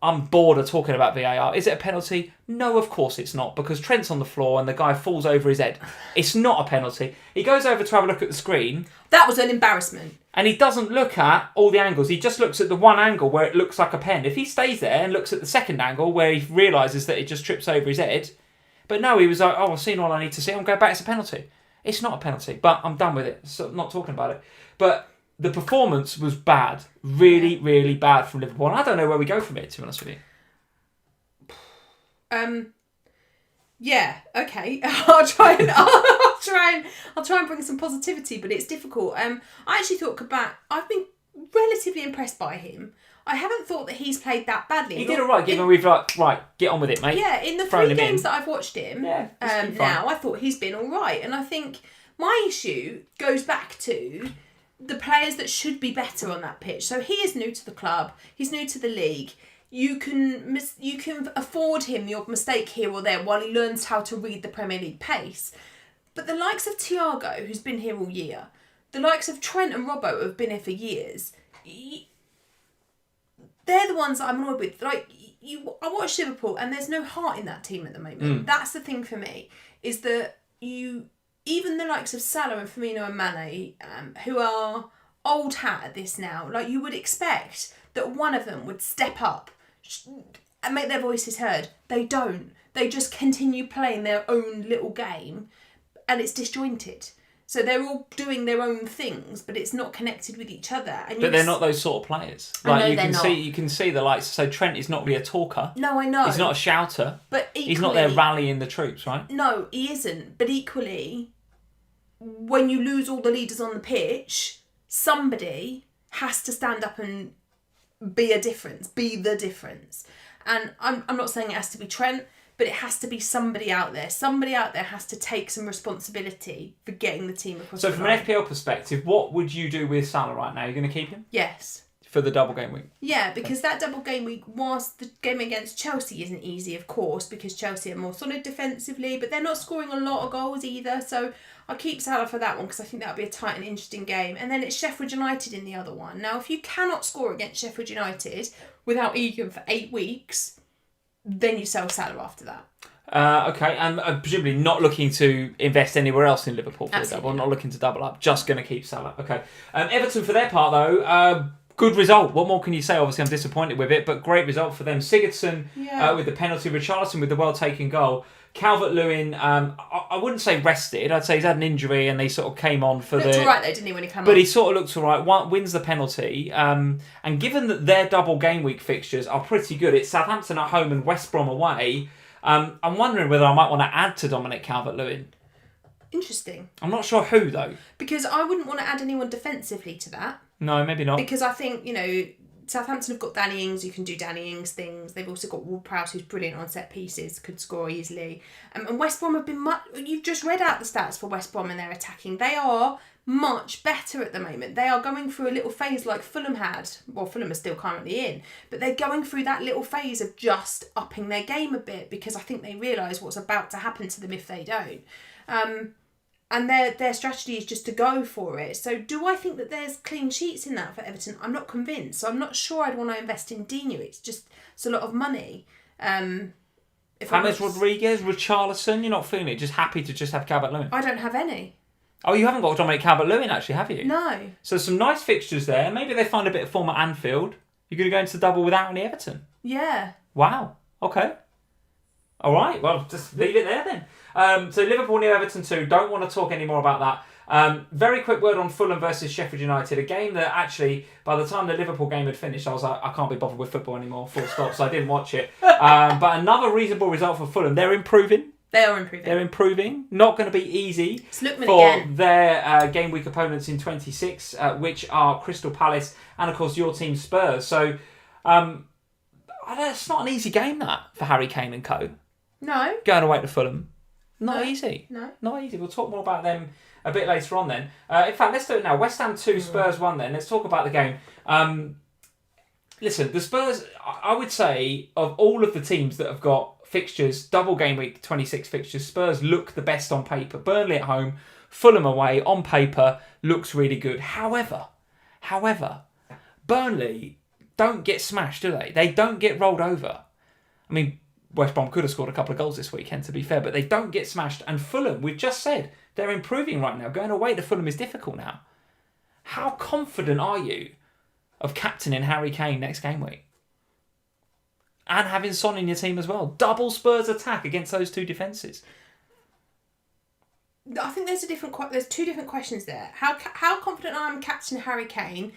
A: I'm bored of talking about VAR. Is it a penalty? No, of course it's not, because Trent's on the floor and the guy falls over his head. It's not a penalty. He goes over to have a look at the screen.
B: That was an embarrassment.
A: And he doesn't look at all the angles. He just looks at the one angle where it looks like a pen. If he stays there and looks at the second angle where he realises that it just trips over his head. But no, he was like, I've seen all I need to see. I'm going back. It's a penalty. It's not a penalty, but I'm done with it. So I'm not talking about it. But the performance was bad. Really, really bad from Liverpool. And I don't know where we go from it, to be honest with you.
B: Yeah, okay. I'll try and bring some positivity, but it's difficult. I actually thought I've been relatively impressed by him. I haven't thought that he's played that badly.
A: He did all right, given we've right, get on with it, mate.
B: Yeah, in the 3 games that I've watched him now, I thought he's been all right. And I think my issue goes back to the players that should be better on that pitch. So he is new to the club. He's new to the league. You can afford him your mistake here or there while he learns how to read the Premier League pace. But the likes of Thiago, who's been here all year, the likes of Trent and Robbo, who have been here for years, they're the ones that I'm annoyed with. Like, I watch Liverpool and there's no heart in that team at the moment. That's the thing for me, is that even the likes of Salah and Firmino and Mane, who are old hat at this now, like, you would expect that one of them would step up and make their voices heard. They don't. They just continue playing their own little game, and it's disjointed. So they're all doing their own things, but it's not connected with each other. And
A: but they're not those sort of players. Like, you can see the likes. So Trent is not really a talker.
B: No, I know.
A: He's not a shouter.
B: But equally,
A: he's not there rallying the troops, right?
B: No, he isn't. But equally, when you lose all the leaders on the pitch, somebody has to stand up and be the difference. And I'm not saying it has to be Trent, but it has to be somebody out there. Somebody out there has to take some responsibility for getting the team across the line. So from
A: an FPL perspective, what would you do with Salah right now? You're going to keep him?
B: Yes.
A: For the double game week?
B: Yeah, because that double game week, whilst the game against Chelsea isn't easy, of course, because Chelsea are more solid defensively, but they're not scoring a lot of goals either. So I'll keep Salah for that one, because I think that'll be a tight and interesting game. And then it's Sheffield United in the other one. Now, if you cannot score against Sheffield United without Egan for 8 weeks, then you sell Salah after that.
A: Okay, and presumably not looking to invest anywhere else in Liverpool for the double, not looking to double up, just going to keep Salah. Okay. Everton, for their part, though, good result. What more can you say? Obviously, I'm disappointed with it, but great result for them. Sigurdsson with the penalty, Richarlison with the well-taken goal. Calvert-Lewin, I wouldn't say rested. I'd say he's had an injury and they sort of came on for
B: looked all right, though, didn't he, when he came on?
A: But he sort of looked all right. Wins the penalty. And given that their double game week fixtures are pretty good, it's Southampton at home and West Brom away, I'm wondering whether I might want to add to Dominic Calvert-Lewin.
B: Interesting.
A: I'm not sure who, though.
B: Because I wouldn't want to add anyone defensively to that.
A: No, maybe not.
B: Because I think, Southampton have got Danny Ings, who can do Danny Ings things. They've also got Ward-Prowse, who's brilliant on set pieces, could score easily. And West Brom have been you've just read out the stats for West Brom and their attacking. They are much better at the moment. They are going through a little phase like Fulham had. Well, Fulham are still currently in. But they're going through that little phase of just upping their game a bit, because I think they realise what's about to happen to them if they don't. And their strategy is just to go for it. So do I think that there's clean sheets in that for Everton? I'm not convinced. So I'm not sure I'd want to invest in Dino. It's a lot of money.
A: James Rodriguez, Richarlison, you're not feeling it? Just happy to just have Calvert-Lewin?
B: I don't have any.
A: Oh, you haven't got Dominic Calvert-Lewin actually, have you?
B: No.
A: So some nice fixtures there. Maybe they find a bit of form at Anfield. You're going to go into the double without any Everton?
B: Yeah.
A: Wow. Okay. All right. Well, just leave it there then. So Liverpool near Everton 2. Don't want to talk any more about that. Very quick word on Fulham versus Sheffield United. A game that actually, by the time the Liverpool game had finished, I was like, I can't be bothered with football anymore, full stop. So I didn't watch it. But another reasonable result for Fulham. They're improving. They're improving. Not going to be easy for their game week opponents in 26, which are Crystal Palace and, of course, your team Spurs. So it's not an easy game, that, for Harry Kane and co.
B: No.
A: Going away to Fulham. Not
B: easy.
A: We'll talk more about them a bit later on then. In fact, let's do it now. West Ham 2, Spurs 1 then. Let's talk about the game. Listen, the Spurs, I would say, of all of the teams that have got fixtures, double game week 26 fixtures, Spurs look the best on paper. Burnley at home, Fulham away, on paper, looks really good. However, Burnley don't get smashed, do they? They don't get rolled over. I mean, West Brom could have scored a couple of goals this weekend, to be fair, but they don't get smashed. And Fulham, we've just said, they're improving right now. Going away to Fulham is difficult now. How confident are you of captaining Harry Kane next game week? And having Son in your team as well. Double Spurs attack against those two defences.
B: I think there's two different questions there. How confident I am captain Harry Kane?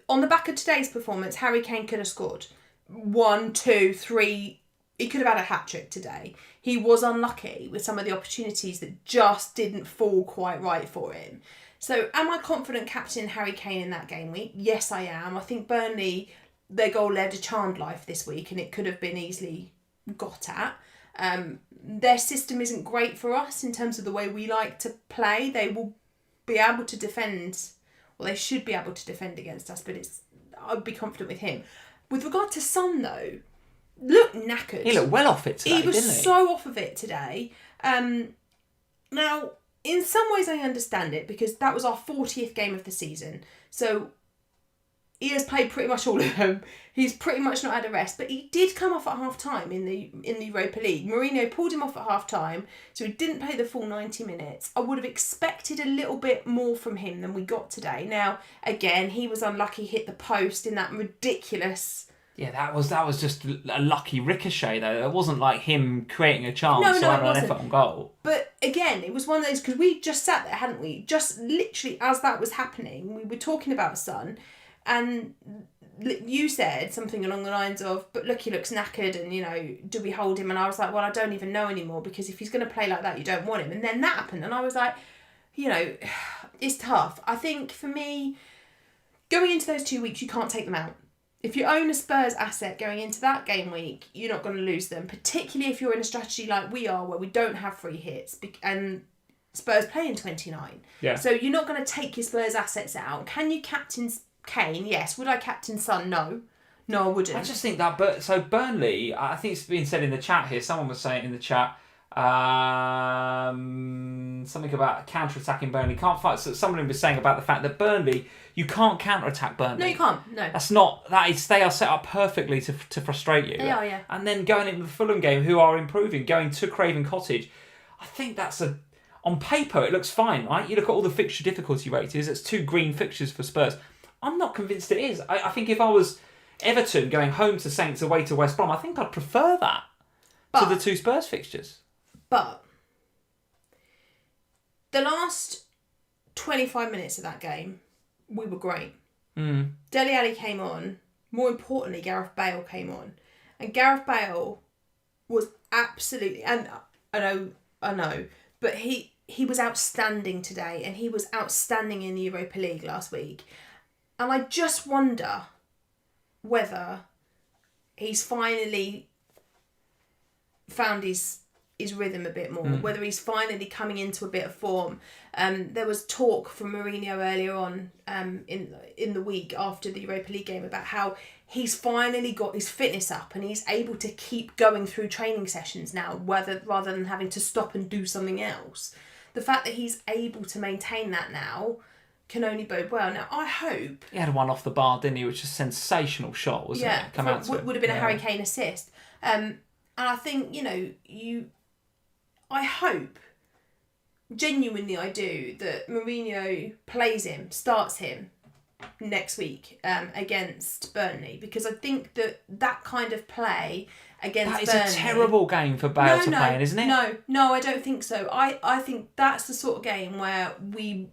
B: On the back of today's performance, Harry Kane could have scored 1, 2, 3. He could have had a hat-trick today. He was unlucky with some of the opportunities that just didn't fall quite right for him. So am I confident captaining Harry Kane in that game week? Yes, I am. I think Burnley, their goal led a charmed life this week and it could have been easily got at. Their system isn't great for us in terms of the way we like to play. They will be able to defend, well, they should be able to defend against us, but I'd be confident with him. With regard to Son, though, looked knackered.
A: He looked well off it today,
B: didn't he? He was so off of it today. Now, in some ways I understand it because that was our 40th game of the season. So he has played pretty much all of them. He's pretty much not had a rest, but he did come off at half time in the Europa League. Mourinho pulled him off at half time, so he didn't play the full 90 minutes. I would have expected a little bit more from him than we got today. Now, again, he was unlucky, hit the post in that ridiculous.
A: Yeah, that was just a lucky ricochet though. It wasn't like him creating a chance or having an effort on goal.
B: But again, it was one of those, because we just sat there, hadn't we? Just literally as that was happening, we were talking about Son. And you said something along the lines of, but look, he looks knackered and, do we hold him? And I was like, well, I don't even know anymore because if he's going to play like that, you don't want him. And then that happened and I was like, it's tough. I think for me, going into those 2 weeks, you can't take them out. If you own a Spurs asset going into that game week, you're not going to lose them, particularly if you're in a strategy like we are where we don't have free hits and Spurs play in 29.
A: Yeah.
B: So you're not going to take your Spurs assets out. Can you captain Kane? Yes. Would I captain Son? No, I wouldn't.
A: I just think that. So Burnley, I think it's been said in the chat here. Someone was saying in the chat something about counter-attacking Burnley. Can't fight. So someone was saying about the fact that Burnley, you can't counter-attack Burnley.
B: No, you can't. No.
A: That's not. They are set up perfectly to frustrate you.
B: They are, yeah.
A: And then going into the Fulham game, who are improving, going to Craven Cottage, I think that's on paper it looks fine, right? You look at all the fixture difficulty ratings. It's 2 green fixtures for Spurs. I'm not convinced it is. I think if I was Everton going home to Saints away to West Brom, I think I'd prefer that to the 2 Spurs fixtures.
B: But the last 25 minutes of that game, we were great. Dele Alli came on. More importantly, Gareth Bale came on. And Gareth Bale was absolutely... And I know. But he was outstanding today. And he was outstanding in the Europa League last week. And I just wonder whether he's finally found his rhythm a bit more, whether he's finally coming into a bit of form. There was talk from Mourinho earlier on in the week after the Europa League game about how he's finally got his fitness up and he's able to keep going through training sessions now rather than having to stop and do something else. The fact that he's able to maintain that now can only bode well. Now, I hope...
A: He had one off the bar, didn't he? Which was a sensational shot, wasn't it?
B: Would have been a Harry Kane assist. And I think, I hope, genuinely I do, that Mourinho plays him, starts him next week against Burnley, because I think that kind of play against
A: That is a terrible game for Bale to play in, isn't it?
B: No, I don't think so. I think that's the sort of game where Bale's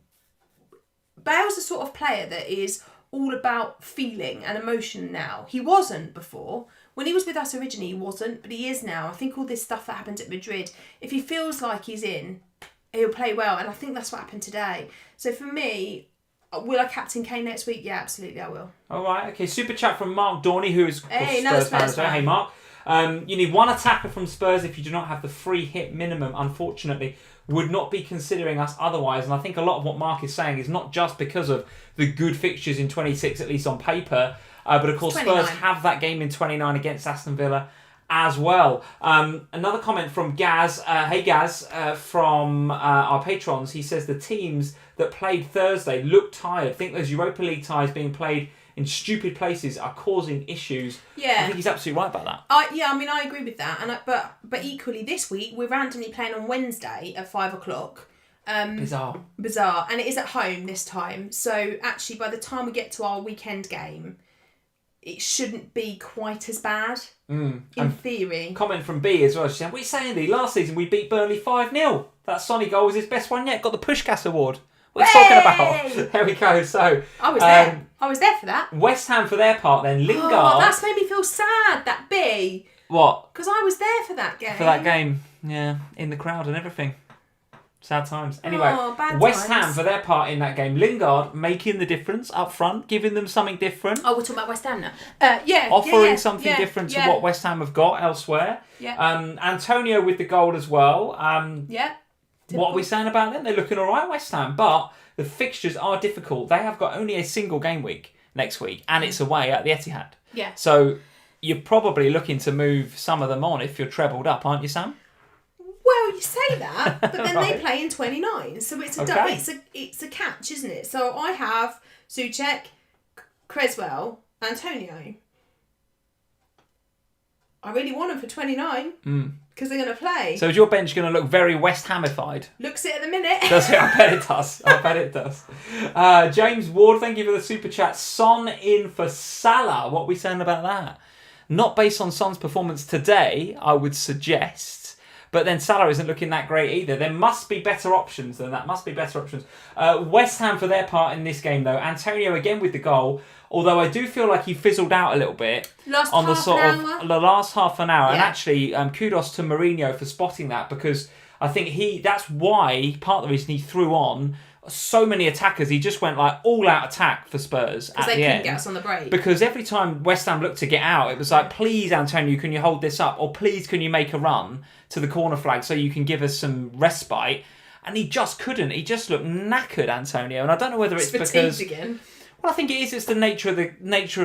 B: the sort of player that is all about feeling and emotion now. He wasn't before. When he was with us originally, he wasn't, but he is now. I think all this stuff that happened at Madrid, if he feels like he's in, he'll play well, and I think that's what happened today. So for me, will I captain Kane next week? Yeah, absolutely, I will.
A: All right, okay. Super chat from Mark Dorney, who is of course,
B: another
A: Spurs fan. Hey, Mark. You need one attacker from Spurs if you do not have the free hit minimum. Unfortunately, would not be considering us otherwise. And I think a lot of what Mark is saying is not just because of the good fixtures in 26, at least on paper, but of course 29. Spurs have that game in 29 against Aston Villa as well. Another comment from Gaz. Hey Gaz, from our patrons. He says the teams that played Thursday look tired. I think those Europa League ties being played in stupid places are causing issues. Yeah, I think he's absolutely right about that.
B: I agree with that. And but equally this week we're randomly playing on Wednesday at 5:00. Bizarre, and it is at home this time. So actually, by the time we get to our weekend game, it shouldn't be quite as bad. In theory.
A: Comment from B as well. She said, "What are you saying, Lee? Last season we beat Burnley 5-0. That Sonny goal was his best one yet. Got the Pushkas award." What are you talking about? There we go. So
B: I was there. I was there for that.
A: West Ham, for their part, then Lingard.
B: Oh, that's made me feel sad. That B.
A: What?
B: Because I was there for that game.
A: For that game, yeah, in the crowd and everything. Sad times. Anyway, West Ham, for their part in that game, Lingard making the difference up front, giving them something different.
B: Oh, we're talking about West Ham now.
A: Offering something different to what West Ham have got elsewhere.
B: Yeah.
A: Antonio with the goal as well.
B: Yeah.
A: What are we saying about them? They're looking all right, West Ham, but the fixtures are difficult. They have got only a single game week next week, and it's away at the Etihad.
B: Yeah.
A: So you're probably looking to move some of them on if you're trebled up, aren't you, Sam?
B: Well, you say that, but then
A: Right.
B: they play in 29, so it's a catch, isn't it? So I have Soucek, Creswell, Antonio. I really want them for 29 because they're going to play.
A: So is your bench going to look very West Hamified?
B: Looks it at the minute.
A: Does it? I bet it does. I bet it does. James Ward, thank you for the super chat. Son in for Salah. What are we saying about that? Not based on Son's performance today, I would suggest. But then Salah isn't looking that great either. There must be better options than that. West Ham for their part in this game, though. Antonio again with the goal. Although I do feel like he fizzled out a little bit the last half an hour. Yeah. And actually, kudos to Mourinho for spotting that, because I think that's why part of the reason he threw on so many attackers. He just went like all out attack for Spurs at the end. Because they couldn't
B: get us on the break.
A: Because every time West Ham looked to get out, it was like, please, Antonio, can you hold this up? Or please, can you make a run to the corner flag so you can give us some respite? And he just couldn't. He just looked knackered, Antonio. And I don't know whether it's because...
B: again.
A: Well, I think it is. It's the nature of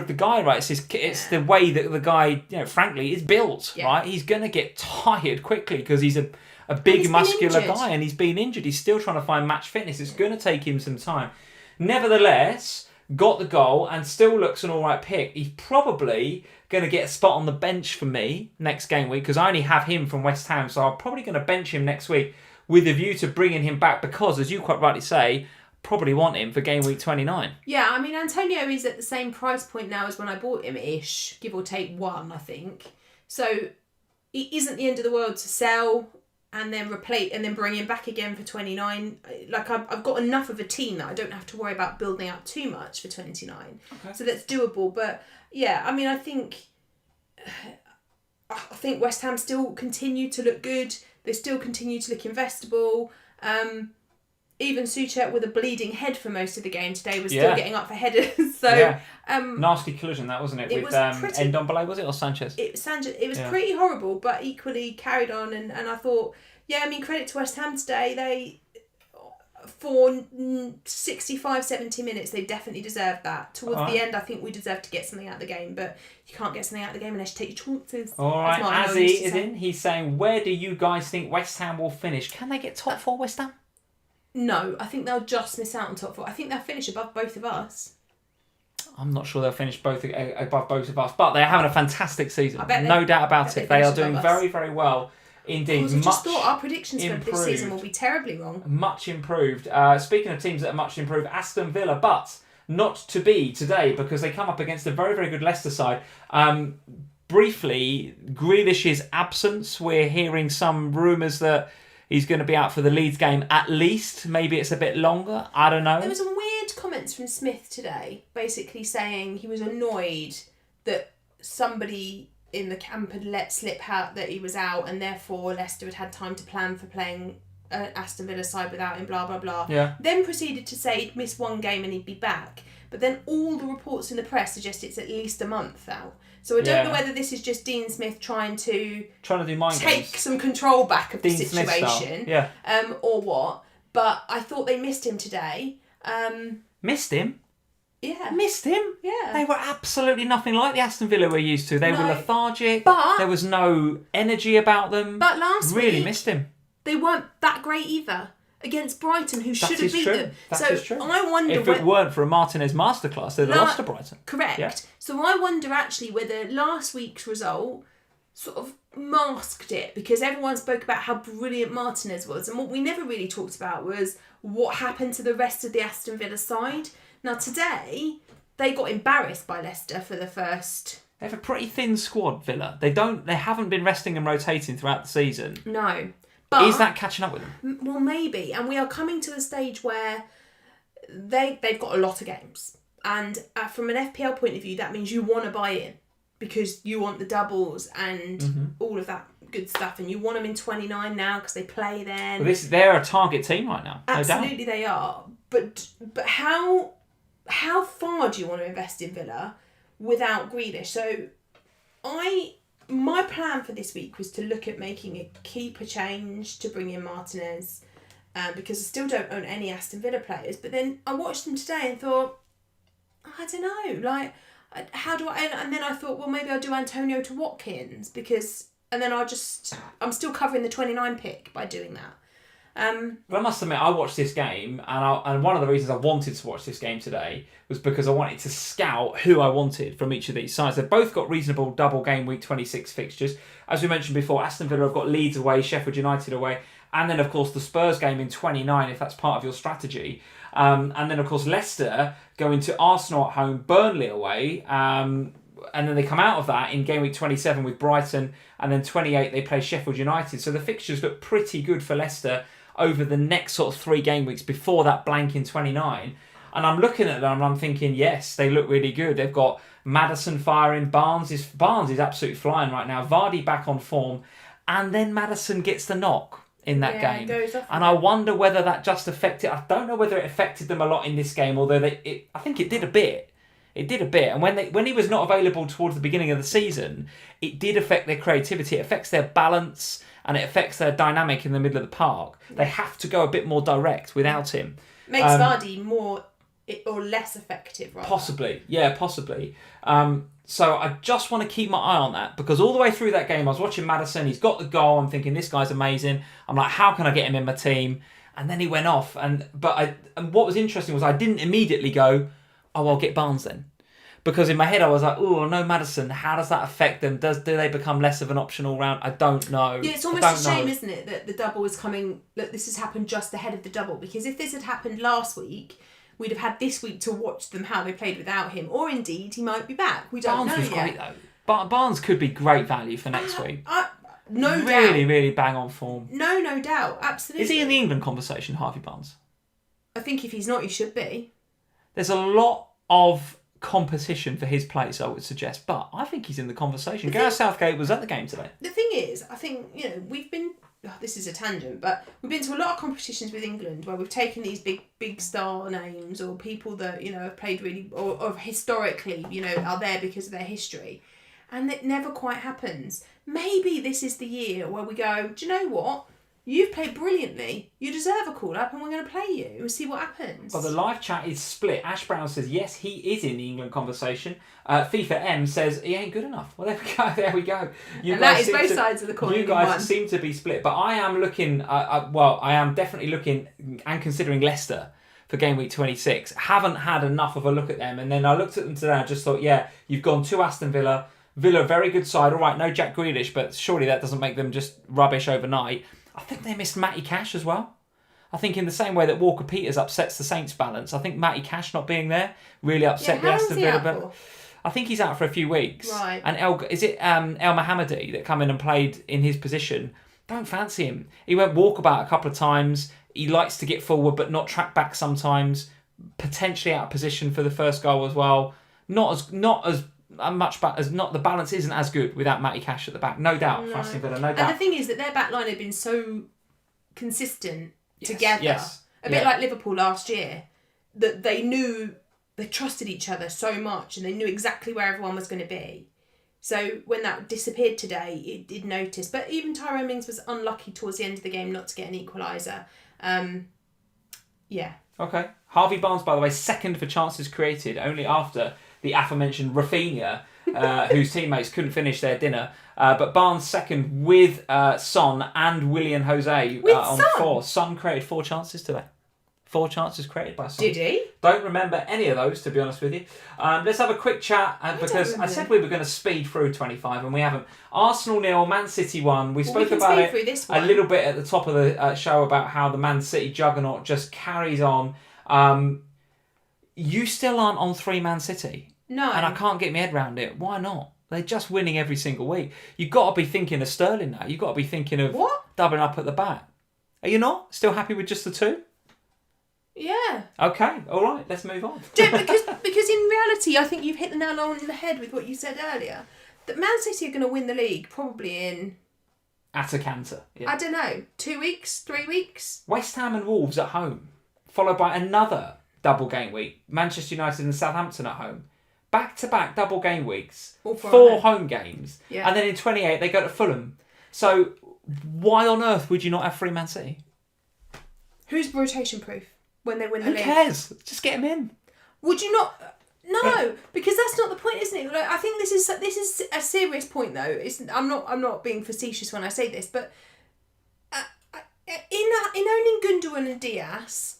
A: the guy, right? It's the way that the guy, frankly, is built, right? He's going to get tired quickly because he's a big, muscular guy, and he's been injured. He's still trying to find match fitness. It's going to take him some time. Nevertheless, got the goal and still looks an all right pick. He's probably going to get a spot on the bench for me next game week because I only have him from West Ham, so I'm probably going to bench him next week with a view to bringing him back because, as you quite rightly say, probably want him for game week 29.
B: Yeah, I mean, Antonio is at the same price point now as when I bought him-ish, give or take one, I think. So it isn't the end of the world to sell and then replace and then bring him back again for 29. Like, I've got enough of a team that I don't have to worry about building up too much for 29. Okay. So that's doable. But yeah, I mean, I think West Ham still continue to look good. They still continue to look investable. Even Soucek with a bleeding head for most of the game today was still getting up for headers. So
A: nasty collision that, wasn't it? With Ndombele, was it, or Sanchez?
B: It was pretty horrible, but equally carried on. And I thought, credit to West Ham today. They, for 65, 70 minutes, they definitely deserved that. Towards the end, I think we deserved to get something out of the game, but you can't get something out of the game unless you take your chances.
A: All right, Azzy is in. He's saying, where do you guys think West Ham will finish? Can they get top four, West Ham?
B: No, I think they'll just miss out on top four. I think they'll finish above both of us.
A: I'm not sure they'll finish above both of us, but they're having a fantastic season.
B: No
A: doubt about it. They are doing very, very well indeed.
B: I just thought our predictions for this season will be terribly wrong.
A: Much improved. Speaking of teams that are much improved, Aston Villa, but not to be today because they come up against a very, very good Leicester side. briefly, Grealish's absence. We're hearing some rumours that he's going to be out for the Leeds game at least. Maybe it's a bit longer. I don't know.
B: There was some weird comments from Smith today, basically saying he was annoyed that somebody in the camp had let slip out that he was out, and therefore Leicester had had time to plan for playing Aston Villa side without him, blah, blah, blah.
A: Yeah.
B: Then proceeded to say he'd miss one game and he'd be back. But then all the reports in the press suggest it's at least a month out. So I don't know whether this is just Dean Smith trying to
A: do mind
B: take
A: games.
B: some control back of
A: Dean
B: the situation.
A: Yeah.
B: Or what. But I thought they missed him today.
A: Missed him?
B: Yeah.
A: Missed him?
B: Yeah.
A: They were absolutely nothing like the Aston Villa we're used to. They were lethargic.
B: But
A: there was no energy about them.
B: But last
A: really
B: week,
A: missed him.
B: They weren't that great either against Brighton, who should have beat them.
A: That is true.
B: I wonder
A: if it weren't for a Martinez masterclass, they'd have lost to Brighton.
B: Correct. Yeah. So I wonder actually whether last week's result sort of masked it, because everyone spoke about how brilliant Martinez was, and what we never really talked about was what happened to the rest of the Aston Villa side. Now today, they got embarrassed by Leicester for the first.
A: They have a pretty thin squad, Villa. They haven't been resting and rotating throughout the season.
B: No. But,
A: is that catching up with them?
B: Well, maybe. And we are coming to the stage where they've got a lot of games. And from an FPL point of view, that means you want to buy in because you want the doubles and all of that good stuff. And you want them in 29 now because they play then.
A: Well, they're a target team right now.
B: Absolutely, they are. But how far do you want to invest in Villa without Grealish? So my plan for this week was to look at making a keeper change to bring in Martinez, because I still don't own any Aston Villa players. But then I watched them today and thought, I don't know, like, how do I? And then I thought, well, maybe I'll do Antonio to Watkins and then I'm still covering the 29 pick by doing that.
A: But I must admit, I watched this game, and one of the reasons I wanted to watch this game today was because I wanted to scout who I wanted from each of these sides. They've both got reasonable double game week 26 fixtures. As we mentioned before, Aston Villa have got Leeds away, Sheffield United away, and then of course the Spurs game in 29 if that's part of your strategy. And then of course Leicester going to Arsenal at home, Burnley away, and then they come out of that in game week 27 with Brighton, and then 28 they play Sheffield United. So the fixtures look pretty good for Leicester over the next sort of 3 game weeks before that blank in 29. And I'm looking at them and I'm thinking, yes, they look really good. They've got Maddison firing, Barnes is absolutely flying right now, Vardy back on form, and then Maddison gets the knock in that game. And I wonder whether that just affected, I don't know whether it affected them a lot in this game, although I think it did a bit. It did a bit. And when he was not available towards the beginning of the season, it did affect their creativity. It affects their balance and it affects their dynamic in the middle of the park. They have to go a bit more direct without him.
B: Makes Vardy more or less effective, right?
A: Possibly. Yeah, possibly. So I just want to keep my eye on that, because all the way through that game I was watching Maddison. He's got the goal. I'm thinking, this guy's amazing. I'm like, how can I get him in my team? And then he went off. And what was interesting was I didn't immediately go, oh, I'll get Barnes then. Because in my head I was like, oh, no Maddison, how does that affect them? Do they become less of an option all round? I don't know.
B: Yeah, it's almost a shame, isn't it, that the double is coming, that this has happened just ahead of the double. Because if this had happened last week, we'd have had this week to watch them how they played without him. Or indeed, he might be back. We don't know yet. Barnes was great
A: though. Barnes could be great value for next week.
B: No doubt.
A: Really, really bang on form.
B: No doubt. Absolutely.
A: Is he in the England conversation, Harvey Barnes?
B: I think if he's not, he should be.
A: There's a lot of competition for his place, I would suggest, but I think he's in the conversation. Gareth Southgate was at the game today.
B: The thing is, I think, we've been, this is a tangent, but we've been to a lot of competitions with England where we've taken these big star names or people that, have played really, or historically, are there because of their history, and it never quite happens. Maybe this is the year where we go, do you know what? You've played brilliantly. You deserve a call-up and we're going to play you. We'll see what happens.
A: Well, the live chat is split. Ash Brown says, yes, he is in the England conversation. FIFA M says, he ain't good enough. Well, there we go.
B: And that is both sides of the coin.
A: You guys seem to be split. But I am looking, I am definitely looking and considering Leicester for game week 26. Haven't had enough of a look at them. And then I looked at them today and I just thought, yeah, you've gone to Aston Villa. Villa, very good side. All right, no Jack Grealish, but surely that doesn't make them just rubbish overnight. I think they missed Matty Cash as well. I think in the same way that Walker-Peters upsets the Saints' balance, I think Matty Cash not being there really upset the Aston Villa. I think he's out for a few weeks.
B: Right.
A: And El Mohammadi that come in and played in his position? Don't fancy him. He went walkabout a couple of times. He likes to get forward but not track back sometimes. Potentially out of position for the first goal as well. Not as much as not the balance isn't as good without Matty Cash at the back. No doubt.
B: No.
A: For Aston Villa, no doubt.
B: And the thing is that their back line had been so consistent together.
A: Yes.
B: A bit like Liverpool last year. That they trusted each other so much and they knew exactly where everyone was going to be. So when that disappeared today, it did notice. But even Tyrone Mings was unlucky towards the end of the game not to get an equaliser. Yeah.
A: Okay. Harvey Barnes, by the way, second for chances created, only after the aforementioned Rafinha, whose teammates couldn't finish their dinner. But Barnes second with Son and Willian Jose on
B: Son?
A: 4. Son created 4 chances today. 4 chances created by Son.
B: Did he?
A: Don't remember any of those, to be honest with you. Let's have a quick chat because I said we were going to speed through 25 and we haven't. Arsenal 0, Man City 1. We spoke about it a little bit at the top of the show about how the Man City juggernaut just carries on. You still aren't on 3 Man City.
B: No.
A: And I can't get my head around it. Why not? They're just winning every single week. You've got to be thinking of Sterling now. You've got to be thinking of doubling up at the back. Are you not? Still happy with just the 2?
B: Yeah.
A: Okay, all right, let's move on.
B: Because in reality, I think you've hit the nail on the head with what you said earlier. That Man City are going to win the league probably in...
A: At a canter. Yeah.
B: I don't know, 2 weeks, 3 weeks?
A: West Ham and Wolves at home, followed by another double game week. Manchester United and Southampton at home. Back-to-back double game weeks.
B: All
A: 4 home games.
B: Yeah.
A: And then in 28, they go to Fulham. So why on earth would you not have 3 Man City?
B: Who's rotation proof when they win the league?
A: Who cares? Just get them in.
B: Would you not? No, because that's not the point, isn't it? Like, I think this is a serious point, though. I'm not being facetious when I say this, but in owning Gundogan and Diaz,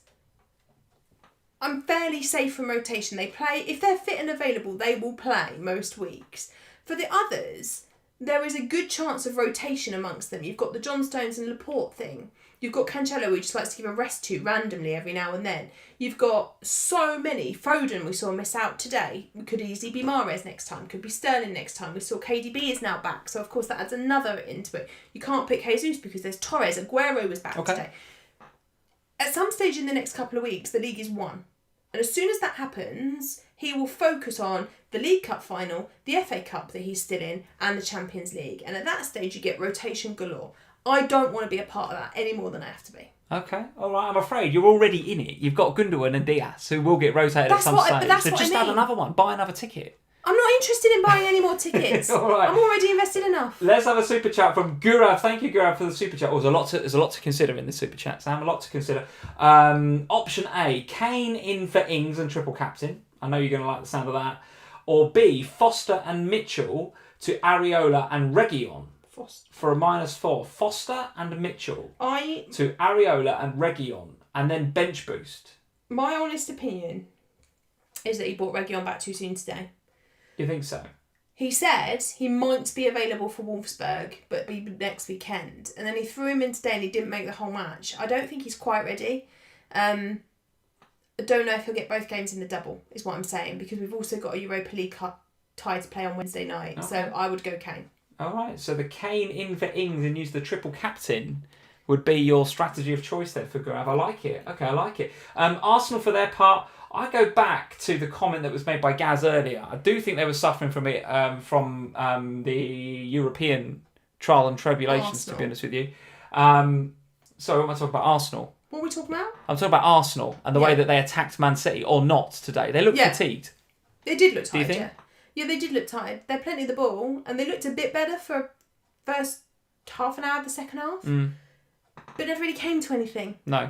B: I'm fairly safe from rotation. They play if they're fit and available. They will play most weeks. For the others, there is a good chance of rotation amongst them. You've got the John Stones and Laporte thing. You've got Cancelo, who just likes to give a rest to randomly every now and then. You've got so many. Foden, we saw miss out today. It could easily be Mahrez next time. Could be Sterling next time. We saw KDB is now back. So, of course, that adds another into it. You can't pick Jesus because there's Torres. Aguero was back today. At some stage in the next couple of weeks, the league is won. And as soon as that happens, he will focus on the League Cup final, the FA Cup that he's still in, and the Champions League. And at that stage, you get rotation galore. I don't want to be a part of that any more than I have to be.
A: Okay, all right. I'm afraid you're already in it. You've got Gundogan and Diaz, who will get rotated at some stage. So just add another one. Buy another ticket.
B: I'm not interested in buying any more tickets.
A: All right.
B: I'm already invested enough.
A: Let's have a super chat from Gurav. Thank you, Gurav, for the super chat. Oh, there's a lot to consider in the super chat, Sam. A lot to consider. Option A: Kane in for Ings and triple captain. I know you're going to like the sound of that. Or B: Foster and Mitchell to Areola and Reguilon. For a -4. Foster and Mitchell to Areola and Reguilon, and then bench boost.
B: My honest opinion is that he brought Reguilon back too soon today.
A: You think so?
B: He said he might be available for Wolfsburg, but be next weekend. And then he threw him in today and he didn't make the whole match. I don't think he's quite ready. I don't know if he'll get both games in the double, is what I'm saying, because we've also got a Europa League Cup tie to play on Wednesday night. Okay. So I would go Kane.
A: All right, so the Kane in for Ings and use the triple captain would be your strategy of choice there for Gaurav. I like it. Okay, I like it. Arsenal, for their part, I go back to the comment that was made by Gaz earlier. I do think they were suffering from it from the European trial and tribulations, Arsenal. To be honest with you. Sorry, what am I talking about? Arsenal.
B: What are we talking about?
A: I'm talking about Arsenal and the way that they attacked Man City, or not today. They looked fatigued.
B: They did look tired,
A: do you think?
B: Yeah, they did look tired. They had plenty of the ball, and they looked a bit better for first half an hour of the second half. But never really came to anything.
A: No.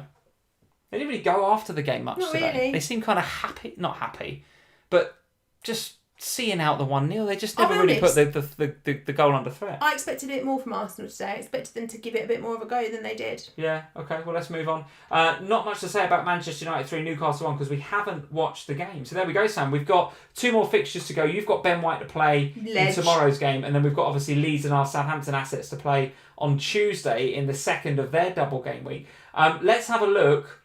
A: They didn't really go after the game much today.
B: Really.
A: They seemed kind of happy, not happy, but just seeing out the 1-0. They just never really put the goal under threat.
B: I expected a bit more from Arsenal today. I expected them to give it a bit more of a go than they did.
A: Yeah, okay, well, let's move on. Not much to say about Manchester United 3, Newcastle 1, because we haven't watched the game. So there we go, Sam. We've got 2 more fixtures to go. You've got Ben White to play in tomorrow's game, and then we've got obviously Leeds and our Southampton assets to play on Tuesday in the second of their double game week. Let's have a look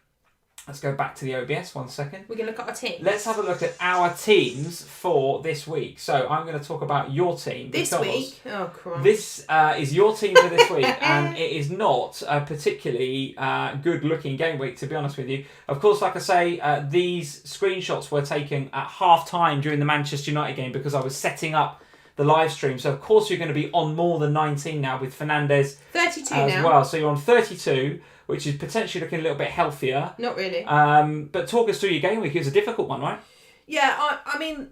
A: Let's go back to the OBS 1 second.
B: We can look at our teams.
A: Let's have a look at our teams for this week. So I'm going to talk about your team.
B: This week? Oh, Christ.
A: This is your team for this week, and it is not a particularly good-looking game week, to be honest with you. Of course, like I say, these screenshots were taken at half-time during the Manchester United game because I was setting up the live stream. So, of course, you're going to be on more than 19 now with Fernandes
B: 32
A: as
B: now.
A: well. So you're on 32, which is potentially looking a little bit healthier.
B: Not really.
A: But talk us through your game week. It was a difficult one, right?
B: Yeah, I mean,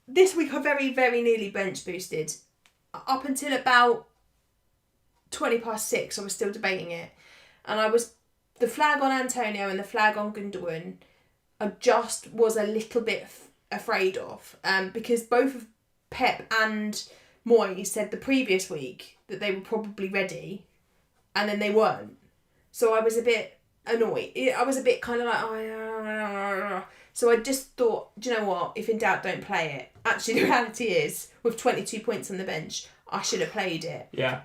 B: this week I very, very nearly bench boosted. Up until about 20 past 6, I was still debating it. And the flag on Antonio and the flag on Gundogan, I just was a little bit afraid of. Because both of Pep and Moyes said the previous week that they were probably ready, and then they weren't. So I was a bit annoyed. I was a bit kind of like, oh. So I just thought, do you know what? If in doubt, don't play it. Actually, the reality is, with 22 points on the bench, I should have played it.
A: Yeah.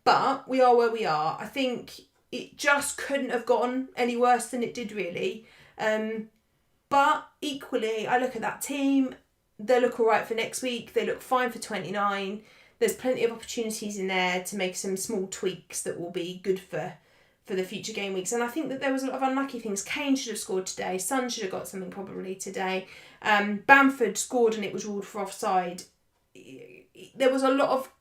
B: But we are where we are. I think it just couldn't have gotten any worse than it did, really. But equally, I look at that team. They look all right for next week. They look fine for 29. There's plenty of opportunities in there to make some small tweaks that will be good for the future game weeks. And I think that there was a lot of unlucky things. Kane should have scored today. Son should have got something probably today. Bamford scored and it was ruled for offside. There was a lot of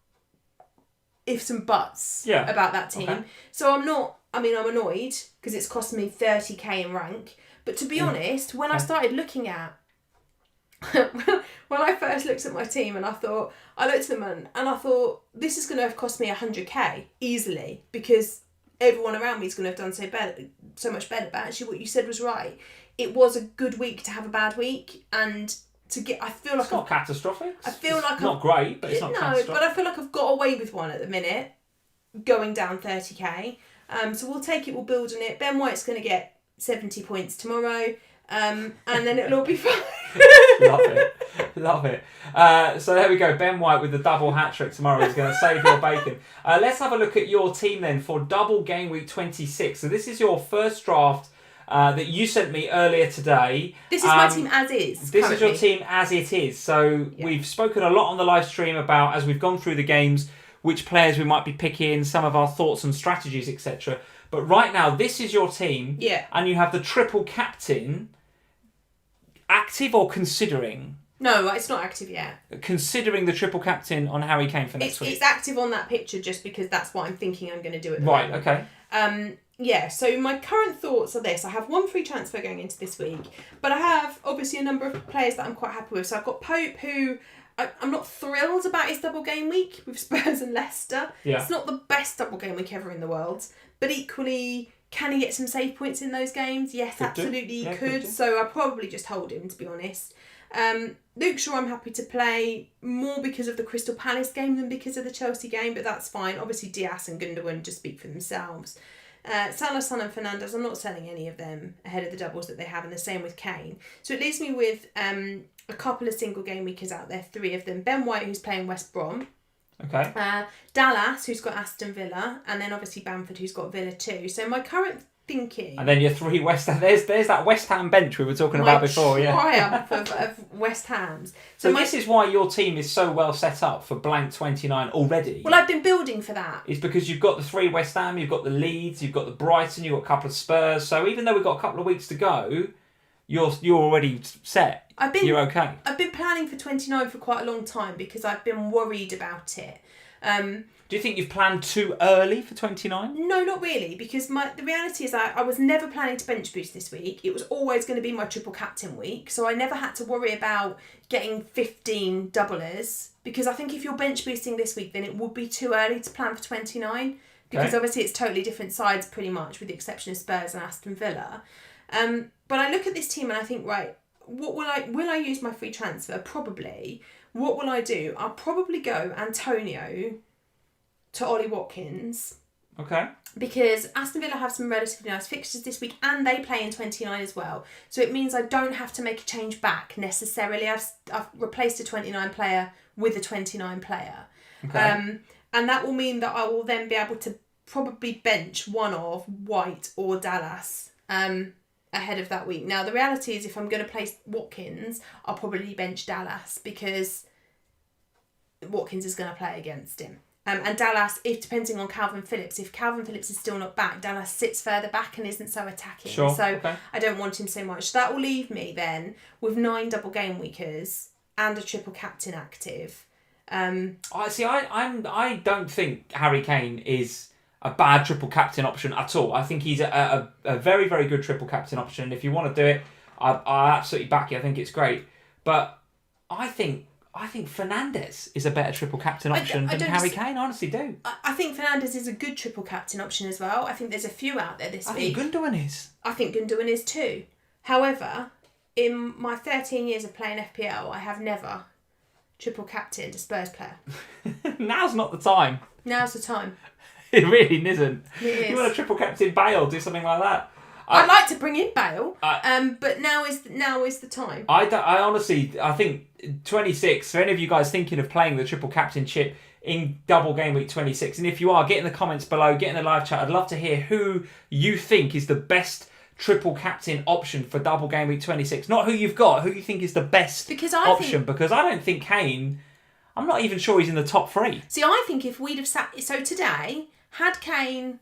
B: ifs and buts about that team. Okay. So I'm annoyed because it's cost me 30k in rank. But to be honest, when I started looking at when I first looked at my team and I looked at them and I thought, this is going to have cost me 100k easily because everyone around me is going to have done so much better. But actually what you said was right. It was a good week to have a bad week, and I feel like
A: it's not catastrophic.
B: I feel like
A: it's not great, but it's not catastrophic.
B: But I feel like I've got away with one at the minute, going down 30k. So we'll take it, we'll build on it. Ben White's going to get 70 points tomorrow. And then it'll all be fine. Love it.
A: So there we go. Ben White with the double hat-trick tomorrow is going to save your bacon. Let's have a look at your team then for double game week 26. So this is your first draft that you sent me earlier today.
B: This is my team as is.
A: This is your team as it is. So we've spoken a lot on the live stream about, as we've gone through the games, which players we might be picking, some of our thoughts and strategies, etc. But right now, this is your team.
B: Yeah.
A: And you have the triple captain. Active or considering?
B: No, it's not active yet.
A: Considering the triple captain on Harry Kane for next week.
B: It's active on that picture just because that's what I'm thinking I'm going to do at the
A: moment.
B: Right,
A: okay.
B: Yeah, so my current thoughts are this. I have one free transfer going into this week, but I have obviously a number of players that I'm quite happy with. So I've got Pope, who I'm not thrilled about his double game week with Spurs and Leicester.
A: Yeah.
B: It's not the best double game week ever in the world, but equally, can he get some save points in those games? Yes, absolutely he could. So I'll probably just hold him, to be honest. Luke Shaw I'm happy to play more because of the Crystal Palace game than because of the Chelsea game, but that's fine. Obviously Diaz and Gundogan just speak for themselves. Salah, Son and Fernandes, I'm not selling any of them ahead of the doubles that they have, and the same with Kane. So it leaves me with a couple of single game weekers out there, 3 of them. Ben White, who's playing West Brom.
A: Okay.
B: Dallas, who's got Aston Villa, and then obviously Bamford, who's got Villa too. So my current thinking...
A: And then your 3 West Ham... There's that West Ham bench we were talking about before,
B: triumph of West Ham's.
A: So this is why your team is so well set up for blank 29 already.
B: Well, I've been building for that.
A: It's because you've got the 3 West Ham, you've got the Leeds, you've got the Brighton, you've got a couple of Spurs. So even though we've got a couple of weeks to go, you're already set. You're okay.
B: I've been planning for 29 for quite a long time because I've been worried about it.
A: Do you think you've planned too early for 29?
B: No, not really, because the reality is I was never planning to bench boost this week. It was always going to be my triple captain week, so I never had to worry about getting 15 doublers, because I think if you're bench boosting this week, then it would be too early to plan for 29, because obviously it's totally different sides pretty much, with the exception of Spurs and Aston Villa. But I look at this team and I think, right, what will I use my free transfer? Probably. What will I do? I'll probably go Antonio to Ollie Watkins.
A: Okay.
B: Because Aston Villa have some relatively nice fixtures this week and they play in 29 as well. So it means I don't have to make a change back necessarily. I've replaced a 29 player with a 29 player.
A: Okay.
B: And that will mean that I will then be able to probably bench one of White or Dallas ahead of that week. Now, the reality is if I'm going to play Watkins, I'll probably bench Dallas because Watkins is going to play against him. And Dallas, if depending on Calvin Phillips, if Calvin Phillips is still not back, Dallas sits further back and isn't so attacking.
A: Sure.
B: So
A: Okay.
B: I don't want him so much. So that will leave me then with 9 double game weekers and a triple captain active.
A: I don't think Harry Kane is a bad triple captain option at all. I think he's a very, very good triple captain option. If you want to do it, I absolutely back you. I think it's great. But I think Fernandes is a better triple captain option than Harry Kane. I honestly do.
B: I think Fernandes is a good triple captain option as well. I think there's a few out there this week.
A: I think Gundogan is.
B: I think Gundogan is too. However, in my 13 years of playing FPL, I have never triple captained a Spurs player.
A: Now's not the time.
B: Now's the time.
A: It really isn't.
B: It is.
A: You want to triple captain Bale, do something like that.
B: I'd like to bring in Bale, but now is the time.
A: I honestly think 26. For any of you guys thinking of playing the triple captainship in double game week 26, and if you are, get in the comments below, get in the live chat. I'd love to hear who you think is the best triple captain option for double game week 26. Not who you've got, who you think is the best because I don't think Kane. I'm not even sure he's in the top 3.
B: See, I think if we'd have today, had Kane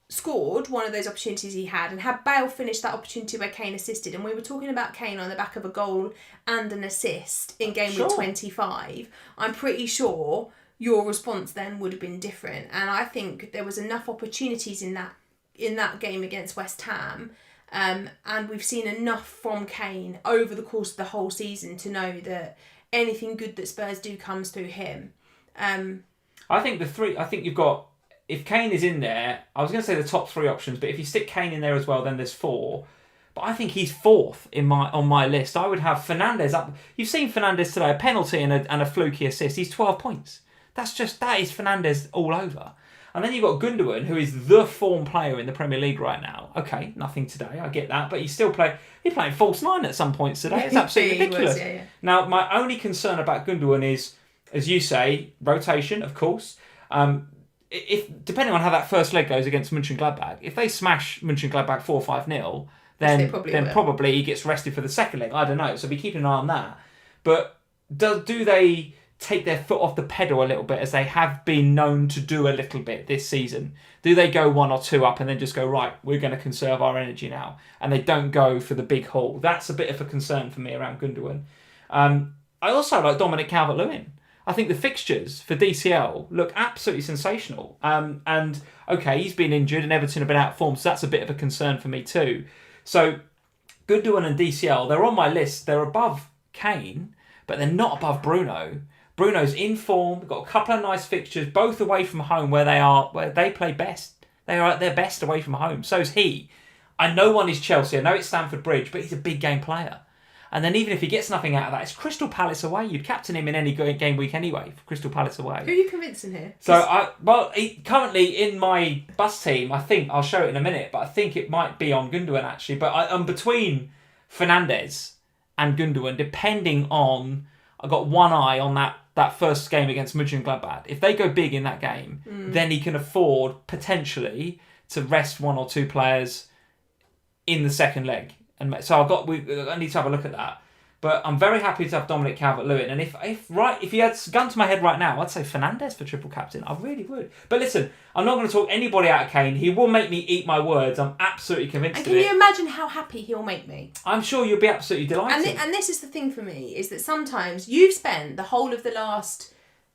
B: scored one of those opportunities he had and had Bale finish that opportunity where Kane assisted, and we were talking about Kane on the back of a goal and an assist in game week 25, I'm pretty sure your response then would have been different. And I think there was enough opportunities in that game against West Ham, and we've seen enough from Kane over the course of the whole season to know that anything good that Spurs do comes through him.
A: I think you've got, if Kane is in there, I was going to say the top 3 options, but if you stick Kane in there as well, then there's 4. But I think he's 4th on my list. I would have Fernandes up. You've seen Fernandes today, a penalty and a fluky assist. He's 12 points. That is Fernandes all over. And then you've got Gundogan, who is the form player in the Premier League right now. Okay, nothing today, I get that, but he's playing false 9 at some points today. It's absolutely ridiculous.
B: Yeah.
A: Now, my only concern about Gundogan is, as you say, rotation, of course. If depending on how that first leg goes against Mönchengladbach, if they smash Mönchengladbach 4-5-0, then probably he gets rested for the second leg. I don't know, so be keeping an eye on that. But do they take their foot off the pedal a little bit, as they have been known to do a little bit this season? Do they go 1 or 2 up and then just go, right, we're going to conserve our energy now, and they don't go for the big haul? That's a bit of a concern for me around Gundogan. I also like Dominic Calvert-Lewin. I think the fixtures for DCL look absolutely sensational. And okay, he's been injured and Everton have been out of form, so that's a bit of a concern for me too. So Gundogan and DCL, they're on my list. They're above Kane, but they're not above Bruno. Bruno's in form. They've got a couple of nice fixtures, both away from home, where they play best. They are at their best away from home. So's he. I know one is Chelsea. I know it's Stamford Bridge, but he's a big game player. And then even if he gets nothing out of that, it's Crystal Palace away. You'd captain him in any game week anyway, for Crystal Palace away.
B: Who are you convincing here?
A: So, currently in my bus team, I think, I'll show it in a minute, but I think it might be on Gundogan actually. But I'm between Fernandes and Gundogan, depending on, I've got one eye on that first game against Mönchengladbach. If they go big in that game, then he can afford, potentially, to rest 1 or 2 players in the second leg. And so I need to have a look at that. But I'm very happy to have Dominic Calvert-Lewin. And if he had gun to my head right now, I'd say Fernandes for triple captain. I really would. But listen, I'm not going to talk anybody out of Kane. He will make me eat my words. I'm absolutely convinced of it.
B: And can you imagine how happy he'll make me?
A: I'm sure you'll be absolutely delighted.
B: And this is the thing for me, is that sometimes you've spent the whole of the last,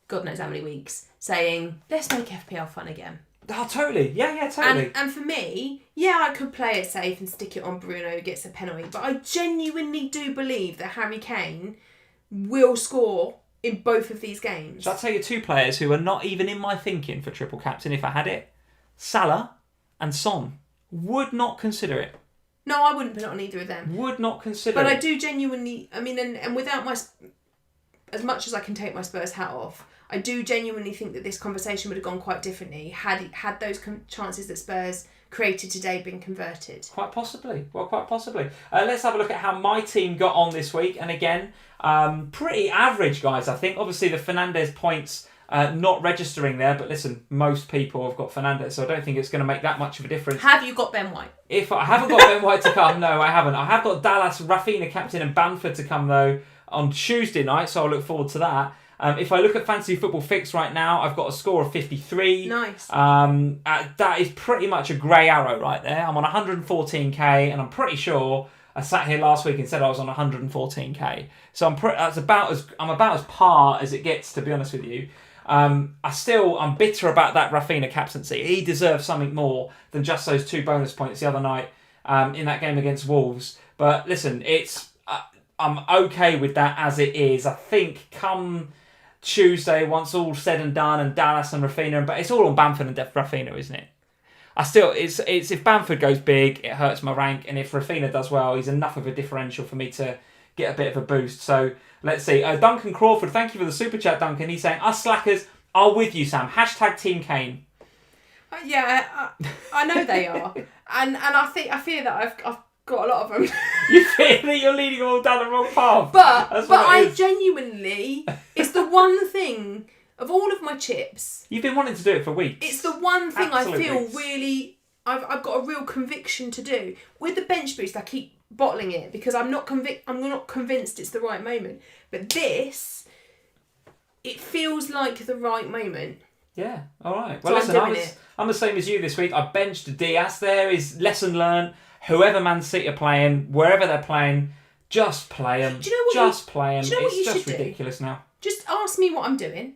B: God knows how many weeks, saying, let's make FPL fun again.
A: Oh, totally. Yeah, totally.
B: And for me, I could play it safe and stick it on Bruno who gets a penalty, but I genuinely do believe that Harry Kane will score in both of these games.
A: So I'll tell you 2 players who are not even in my thinking for triple captain if I had it. Salah and Son. Would not consider it.
B: No, I wouldn't put it on either of them.
A: Would not consider it.
B: But I do genuinely, and without as much as I can take my Spurs hat off, I do genuinely think that this conversation would have gone quite differently had those chances that Spurs created today been converted.
A: Quite possibly. Let's have a look at how my team got on this week. And again, pretty average, guys, I think. Obviously, the Fernandes points not registering there. But listen, most people have got Fernandes, so I don't think it's going to make that much of a difference.
B: Have you got Ben White?
A: If I haven't got Ben White to come, no, I haven't. I have got Dallas, Rafinha captain, and Bamford to come though on Tuesday night, so I'll look forward to that. If I look at Fantasy Football Fix right now, I've got a score of 53.
B: Nice.
A: That is pretty much a grey arrow right there. I'm on 114k, and I'm pretty sure I sat here last week and said I was on 114k. So I'm about as par as it gets, to be honest with you. I'm bitter about that Rafinha captaincy. He deserves something more than just those 2 bonus points the other night in that game against Wolves. But listen, I'm okay with that as it is. I think come Tuesday, once all said and done, and Dallas and Rafinha, but it's all on Bamford and Rafinha, isn't it? It's if Bamford goes big, it hurts my rank, and if Rafinha does well, he's enough of a differential for me to get a bit of a boost. So let's see. Duncan Crawford, thank you for the super chat, Duncan. He's saying, us slackers are with you, Sam. # Team Kane.
B: Yeah, I know they are, and I fear that I've got a lot of them.
A: You fear that you're leading all down the wrong path.
B: But I genuinely, it's the one thing of all of my chips.
A: You've been wanting to do it for weeks.
B: It's the one thing
A: Absolute
B: I feel
A: weeks.
B: really, I've got a real conviction to do. With the bench boost, I keep bottling it because I'm not convinced it's the right moment. But this, it feels like the right moment.
A: Yeah, all right. Well,
B: so
A: listen, I'm the same as you this week. I benched Diaz. There is lesson learned. Whoever Man City are playing, wherever they're playing, just play them.
B: Do you know what
A: play them.
B: Do you know what
A: It's
B: you
A: just
B: should
A: ridiculous
B: do?
A: now.
B: Just ask me what I'm doing.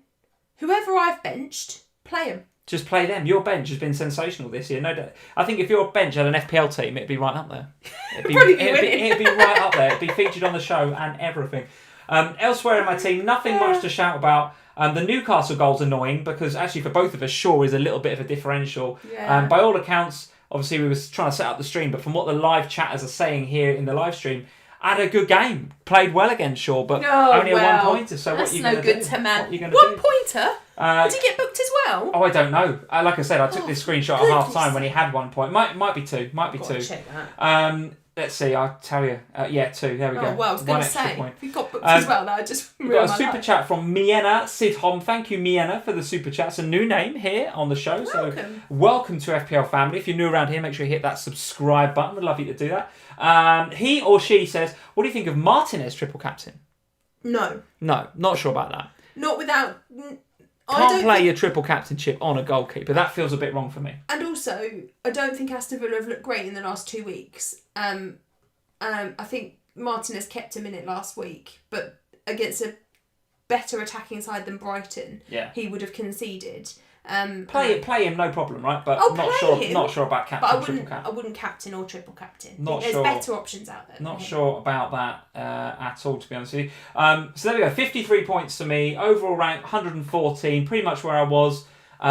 B: Whoever I've benched, play them.
A: Just play them. Your bench has been sensational this year, no doubt. I think if your bench had an FPL team, it'd be right up there. It'd be right up there. It'd be featured on the show and everything. Elsewhere in my team, nothing much to shout about. The Newcastle goal's annoying because actually for both of us, Shaw is a little bit of a differential.
B: Yeah.
A: By all accounts, obviously we were trying to set up the stream, but from what the live chatters are saying here in the live stream, had a good game. Played well against Shaw, but only a 1 pointer. So what are you going to do?
B: That's no good to man.
A: What are you going
B: 1
A: to do?
B: pointer? Did he get booked as well?
A: Oh, I don't know. Like I said, I took this screenshot at half time when he had 1 point. Might be 2. Might be 2.
B: Check that.
A: Let's see. I'll tell you. 2. There we go.
B: Oh well, I was going to say
A: point.
B: if he got booked as well. That I just
A: We've got a super chat from Miena Sidhom. Thank you, Miena, for the super chat. It's a new name here on the show.
B: Welcome.
A: So welcome to FPL Family. If you're new around here, make sure you hit that subscribe button. We'd love you to do that. He or she says, what do you think of Martinez triple captain?
B: No,
A: not sure about that.
B: not without.
A: Can't play your triple captainship on a goalkeeper. That feels a bit wrong for me.
B: And also, I don't think Aston Villa have looked great in the last 2 weeks. I think Martinez kept him in it last week, but against a better attacking side than Brighton, he would have conceded.
A: Play him, no problem, right? But not sure about captain.
B: But
A: triple captain.
B: I wouldn't captain or triple captain.
A: There's
B: better options out there.
A: Not sure about that at all, to be honest with you. So there we go. 53 points to me. Overall rank 114, pretty much where I was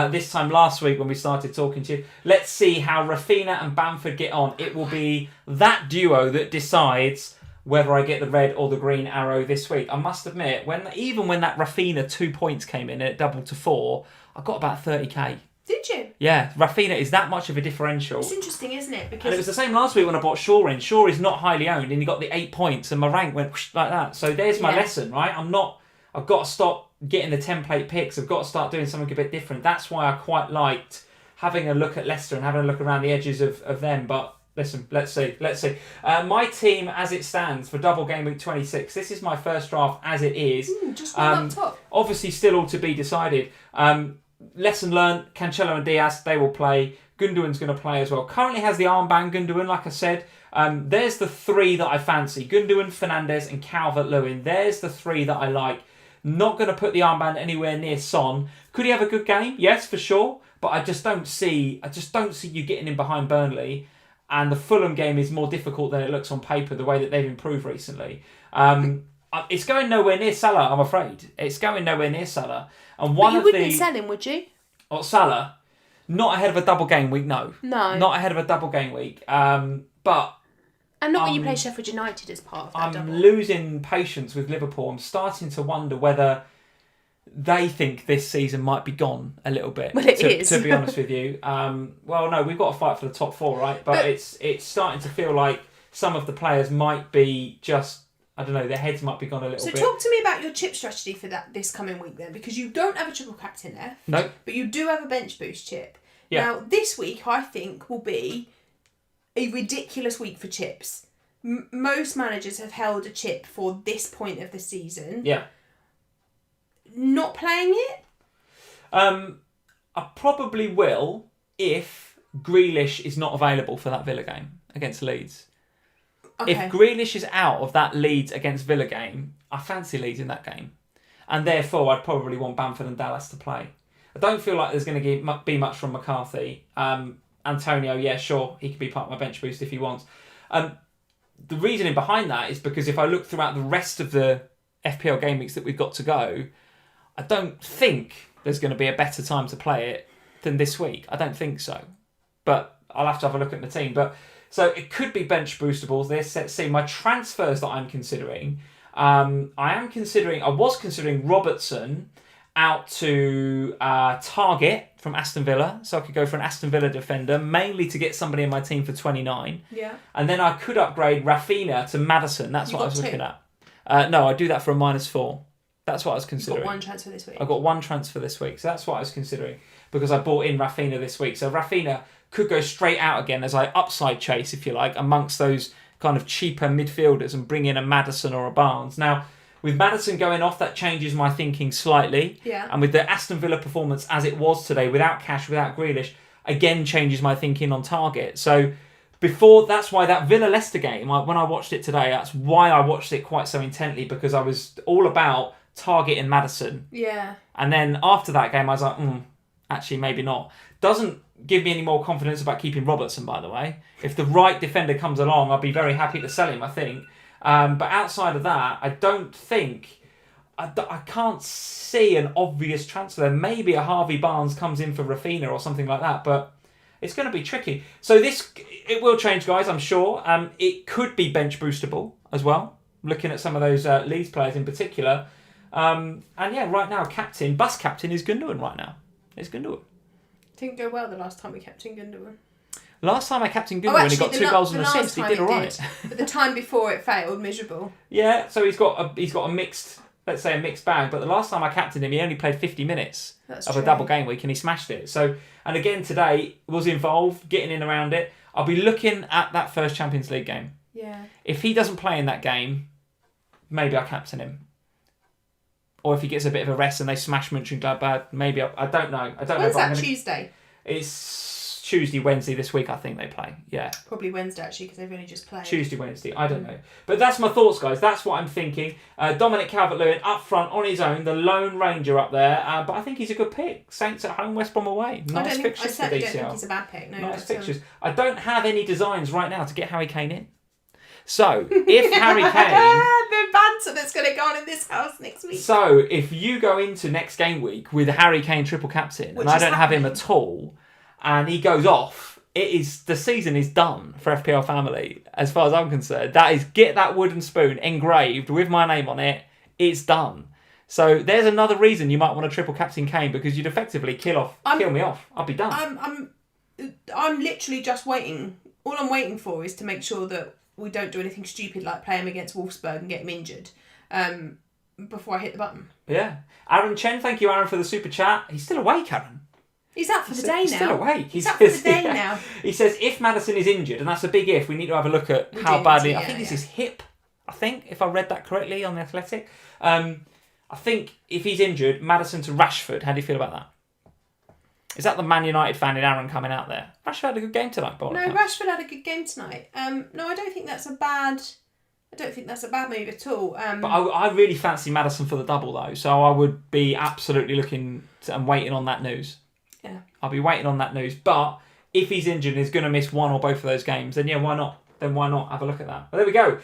A: this time last week when we started talking to you. Let's see how Rafinha and Bamford get on. It will be that duo that decides whether I get the red or the green arrow this week. I must admit, even when that Rafinha 2 points came in and it doubled to 4, I got about 30k.
B: Did you?
A: Yeah, Rafinha is that much of a differential.
B: It's interesting, isn't it? Because
A: and it was the same last week when I bought Shaw in. Shaw is not highly owned, and he got the 8 points, and my rank went like that. So there's my lesson, right? I've got to stop getting the template picks. I've got to start doing something a bit different. That's why I quite liked having a look at Leicester and having a look around the edges of them. But listen, let's see. My team as it stands for double game week 26. This is my first draft as it is.
B: Just one up top.
A: Obviously, still all to be decided. Lesson learned, Cancelo and Diaz, they will play. Gundogan's going to play as well. Currently has the armband, Gundogan, like I said. There's the 3 that I fancy. Gundogan, Fernandes and Calvert-Lewin. There's the 3 that I like. Not going to put the armband anywhere near Son. Could he have a good game? Yes, for sure. But I just don't see you getting in behind Burnley. And the Fulham game is more difficult than it looks on paper, the way that they've improved recently. It's going nowhere near Salah, I'm afraid. It's going nowhere near Salah. And
B: But you wouldn't sell him, would you?
A: Salah, not ahead of a double game week, no.
B: No.
A: Not ahead of a double game week. But...
B: And not when you play Sheffield United as part of that
A: I'm
B: double.
A: losing patience with Liverpool. I'm starting to wonder whether they think this season might be gone a little bit.
B: Well, it is.
A: To be honest with you. Well, no, we've got to fight for the top 4, right? But it's starting to feel like some of the players might be just... I don't know, their heads might be gone a little bit.
B: So talk to me about your chip strategy for this coming week then, because you don't have a triple captain left.
A: No.
B: But you do have a bench boost chip.
A: Yeah.
B: Now, this week, I think, will be a ridiculous week for chips. Most managers have held a chip for this point of the season.
A: Yeah.
B: Not playing it?
A: I probably will if Grealish is not available for that Villa game against Leeds.
B: Okay.
A: If Grealish is out of that Leeds against Villa game, I fancy Leeds in that game. And therefore, I'd probably want Bamford and Dallas to play. I don't feel like there's going to be much from McCarthy. Antonio, yeah, sure, he can be part of my bench boost if he wants. The reasoning behind that is because if I look throughout the rest of the FPL game weeks that we've got to go, I don't think there's going to be a better time to play it than this week. I don't think so. But I'll have to have a look at my team. But so it could be bench boostables. Let's see my transfers that I'm considering. I was considering Robertson out to Target from Aston Villa. So I could go for an Aston Villa defender, mainly to get somebody in my team for 29.
B: Yeah.
A: And then I could upgrade Rafinha to Maddison. That's what I was looking at. No, I do that for a -4. That's what I was considering.
B: You've got one transfer this week.
A: I got one transfer this week, so that's what I was considering because I bought in Rafinha this week. So Rafinha could go straight out again as I upside chase, if you like, amongst those kind of cheaper midfielders and bring in a Maddison or a Barnes. Now, with Maddison going off, that changes my thinking slightly.
B: Yeah.
A: And with the Aston Villa performance as it was today, without Cash, without Grealish, again changes my thinking on Target. So that's why that Villa-Leicester game, when I watched it today, that's why I watched it quite so intently, because I was all about Target and Maddison.
B: Yeah.
A: And then after that game, I was like, actually, maybe not. Doesn't give me any more confidence about keeping Robertson, by the way. If the right defender comes along, I'll be very happy to sell him, I think. But outside of that, I don't think... I can't see an obvious transfer. Maybe a Harvey Barnes comes in for Rafinha or something like that, but it's going to be tricky. So it will change, guys, I'm sure. It could be bench boostable as well, looking at some of those Leeds players in particular. And yeah, right now, bus captain is Gundogan right now. It's Gundogan.
B: Didn't go well the last time we captained Gundogan.
A: Last time I captained Gundogan, he got 2 goals and assists. He did all right.
B: But the time before it failed, miserable.
A: Yeah, so he's got a mixed, let's say a mixed bag. But the last time I captained him, he only played 50 minutes of a double game week and he smashed it. So, and again today was involved, getting in around it. I'll be looking at that first Champions League game.
B: Yeah.
A: If he doesn't play in that game, maybe I'll captain him. Or if he gets a bit of a rest and they smash Mönchengladbach, maybe I don't know.
B: When's that, Tuesday?
A: It's Tuesday, Wednesday this week, I think they play. Yeah.
B: Probably Wednesday, actually, because they've only just played.
A: Tuesday, Wednesday. I don't know. But that's my thoughts, guys. That's what I'm thinking. Dominic Calvert-Lewin up front on his own, the Lone Ranger up there. But I think he's a good pick. Saints at home, West Brom away. Nice fixtures
B: I certainly
A: for
B: don't
A: DCL.
B: think he's a bad pick. No,
A: nice fixtures. I don't have any designs right now to get Harry Kane in. So, if Harry Kane...
B: the banter that's going to go on in this house next week.
A: So, if you go into next game week with Harry Kane triple captain, and I don't have him at all, and he goes off, the season is done for FPL Family, as far as I'm concerned. That is, get that wooden spoon engraved with my name on it, it's done. So, there's another reason you might want to triple captain Kane, because you'd effectively kill me off. I'll be done.
B: I'm literally just waiting. All I'm waiting for is to make sure that we don't do anything stupid like play him against Wolfsburg and get him injured before I hit the button.
A: Yeah. Aaron Chen, thank you, Aaron, for the super chat. He's still awake, Aaron.
B: He's up for the day now.
A: He's still awake.
B: He's up for the day now.
A: He says, if Maddison is injured, and that's a big if, we need to have a look at how badly... I think it's his hip, if I read that correctly on The Athletic. I think if he's injured, Maddison to Rashford. How do you feel about that? Is that the Man United fan in Aaron coming out there? Rashford had a good game tonight, Bob.
B: No, Rashford had a good game tonight. No, I don't think that's a bad move at all.
A: But I really fancy Maddison for the double though, so I would be absolutely looking and waiting on that news.
B: Yeah.
A: I'll be waiting on that news. But if he's injured and is going to miss one or both of those games, then yeah, why not? Then why not have a look at that? But there we go.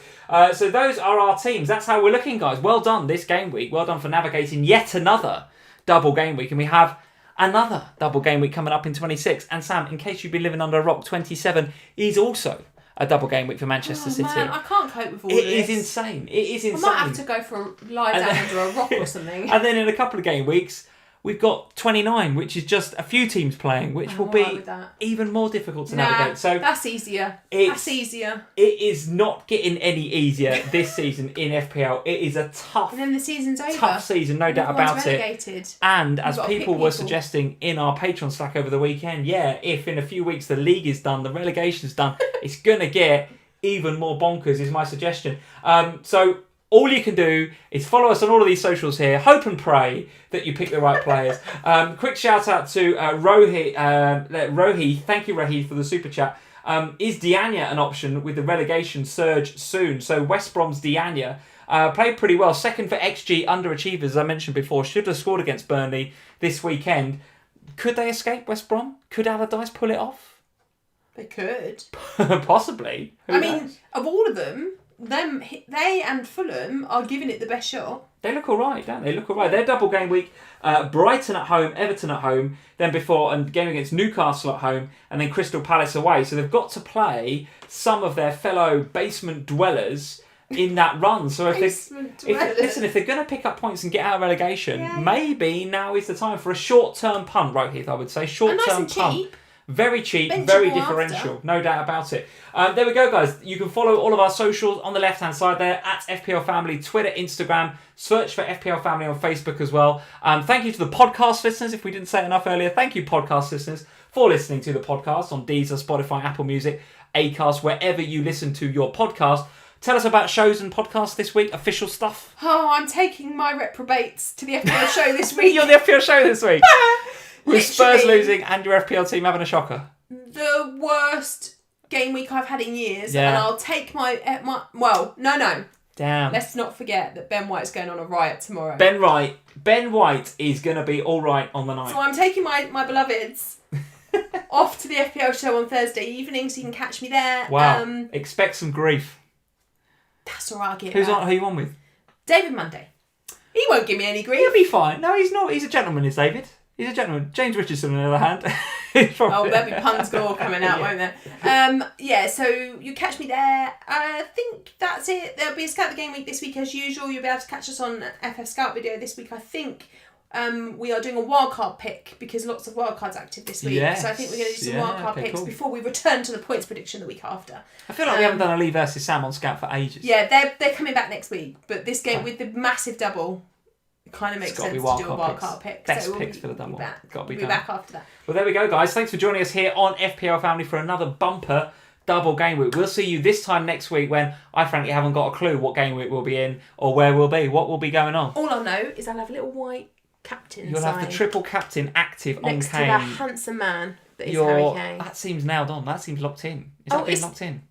A: So those are our teams. That's how we're looking, guys. Well done this game week. Well done for navigating yet another double game week, and we have another double game week coming up in 26. And Sam, in case you've been living under a rock, 27 is also a double game week for Manchester City.
B: Man, I can't cope with all this.
A: It is insane. It is insane.
B: I might have to go for a lie down under a rock or something.
A: And then in a couple of game weeks, we've got 29, which is just a few teams playing, which will be even more difficult to navigate. So
B: that's easier. That's easier.
A: It is not getting any easier this season in FPL. It is a tough,
B: and then the season's over.
A: Tough season, no doubt about
B: relegated.
A: it. And as people were suggesting in our Patreon Slack over the weekend, if in a few weeks the league is done, the relegation's done, it's going to get even more bonkers, is my suggestion. So all you can do is follow us on all of these socials here. Hope and pray that you pick the right players. Quick shout out to Rohi. Thank you, Rohi, for the super chat. Is Diania an option with the relegation surge soon? So West Brom's Diania played pretty well. Second for XG underachievers, as I mentioned before. Should have scored against Burnley this weekend. Could they escape West Brom? Could Allardyce pull it off?
B: They could.
A: Possibly. Who knows?
B: Of all of them, they and Fulham are giving it the best shot.
A: They look all right, don't they? Look all right. They're double game week. Brighton at home, Everton at home, then before a game against Newcastle at home, and then Crystal Palace away. So they've got to play some of their fellow basement dwellers in that run. So if they're going to pick up points and get out of relegation, maybe now is the time for a short-term punt, Rohith, I would say. Short-term punt. Cheap. Very cheap, very differential, no doubt about it. There we go, guys. You can follow all of our socials on the left-hand side there, at FPL Family, Twitter, Instagram. Search for FPL Family on Facebook as well. Thank you to the podcast listeners, if we didn't say enough earlier. Thank you, podcast listeners, for listening to the podcast on Deezer, Spotify, Apple Music, Acast, wherever you listen to your podcast. Tell us about shows and podcasts this week, official stuff.
B: Oh, I'm taking my reprobates to the FPL show this week.
A: You're the FPL show this week. With Spurs losing and your FPL team having a shocker.
B: The worst game week I've had in years. Yeah. And I'll take my... No.
A: Damn.
B: Let's not forget that Ben White's going on a riot tomorrow.
A: Ben White is going to be all right on the night.
B: So I'm taking my beloveds off to the FPL show on Thursday evening so you can catch me there.
A: Wow. Expect some grief.
B: That's all right, I'll get
A: Who are you on with?
B: David Monday. He won't give me any grief.
A: He'll be fine. No, he's not. He's a gentleman, is David. He's a gentleman. James Richardson, on the other hand.
B: There'll be puns galore coming out, won't there? So you catch me there. I think that's it. There'll be a Scout the Game Week this week as usual. You'll be able to catch us on FF Scout video this week. I think we are doing a wildcard pick because lots of wildcards active this week.
A: Yes.
B: So I think we're going to do some wildcard picks before we return to the points prediction the week after.
A: I feel like we haven't done a Lee versus Sam on Scout for ages.
B: Yeah, they're coming back next week. But this game with the massive double... It kind of makes sense to do a wildcard pick.
A: Best picks for the double.
B: We'll be back after that.
A: Well, there we go, guys. Thanks for joining us here on FPL Family for another bumper double game week. We'll see you this time next week when I frankly haven't got a clue what game week we'll be in or where we'll be, what will be going on.
B: All I'll know is I'll have a little white captain.
A: You'll have the triple captain active
B: next
A: on Kane.
B: Next to that handsome man that is Harry Kane.
A: That seems nailed on. That seems locked in. Is that being locked in?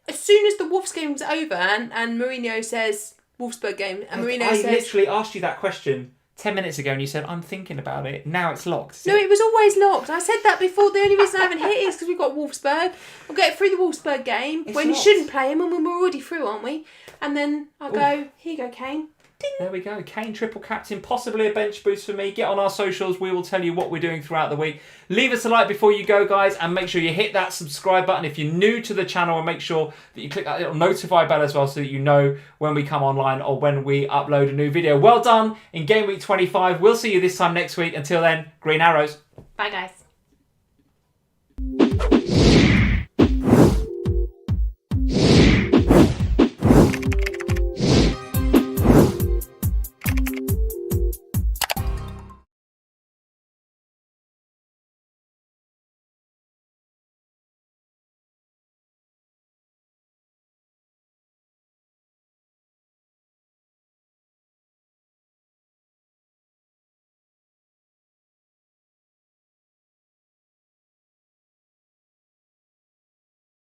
B: As soon as the Wolves game's over and Mourinho says Wolfsburg game and Mourinho says...
A: I literally asked you that question 10 minutes ago and you said, I'm thinking about it. Now it's locked.
B: No, it was always locked. I said that before. The only reason I haven't hit it is because we've got Wolfsburg. We'll get through the Wolfsburg game when you shouldn't play him and when we're already through, aren't we? And then I'll go, here you go, Kane. Ding.
A: There we go. Kane triple captain, possibly a bench boost for me. Get on our socials. We will tell you what we're doing throughout the week. Leave us a like before you go, guys, and make sure you hit that subscribe button if you're new to the channel, and make sure that you click that little notify bell as well so that you know when we come online or when we upload a new video. Well done in Game Week 25. We'll see you this time next week. Until then, green arrows.
B: Bye, guys.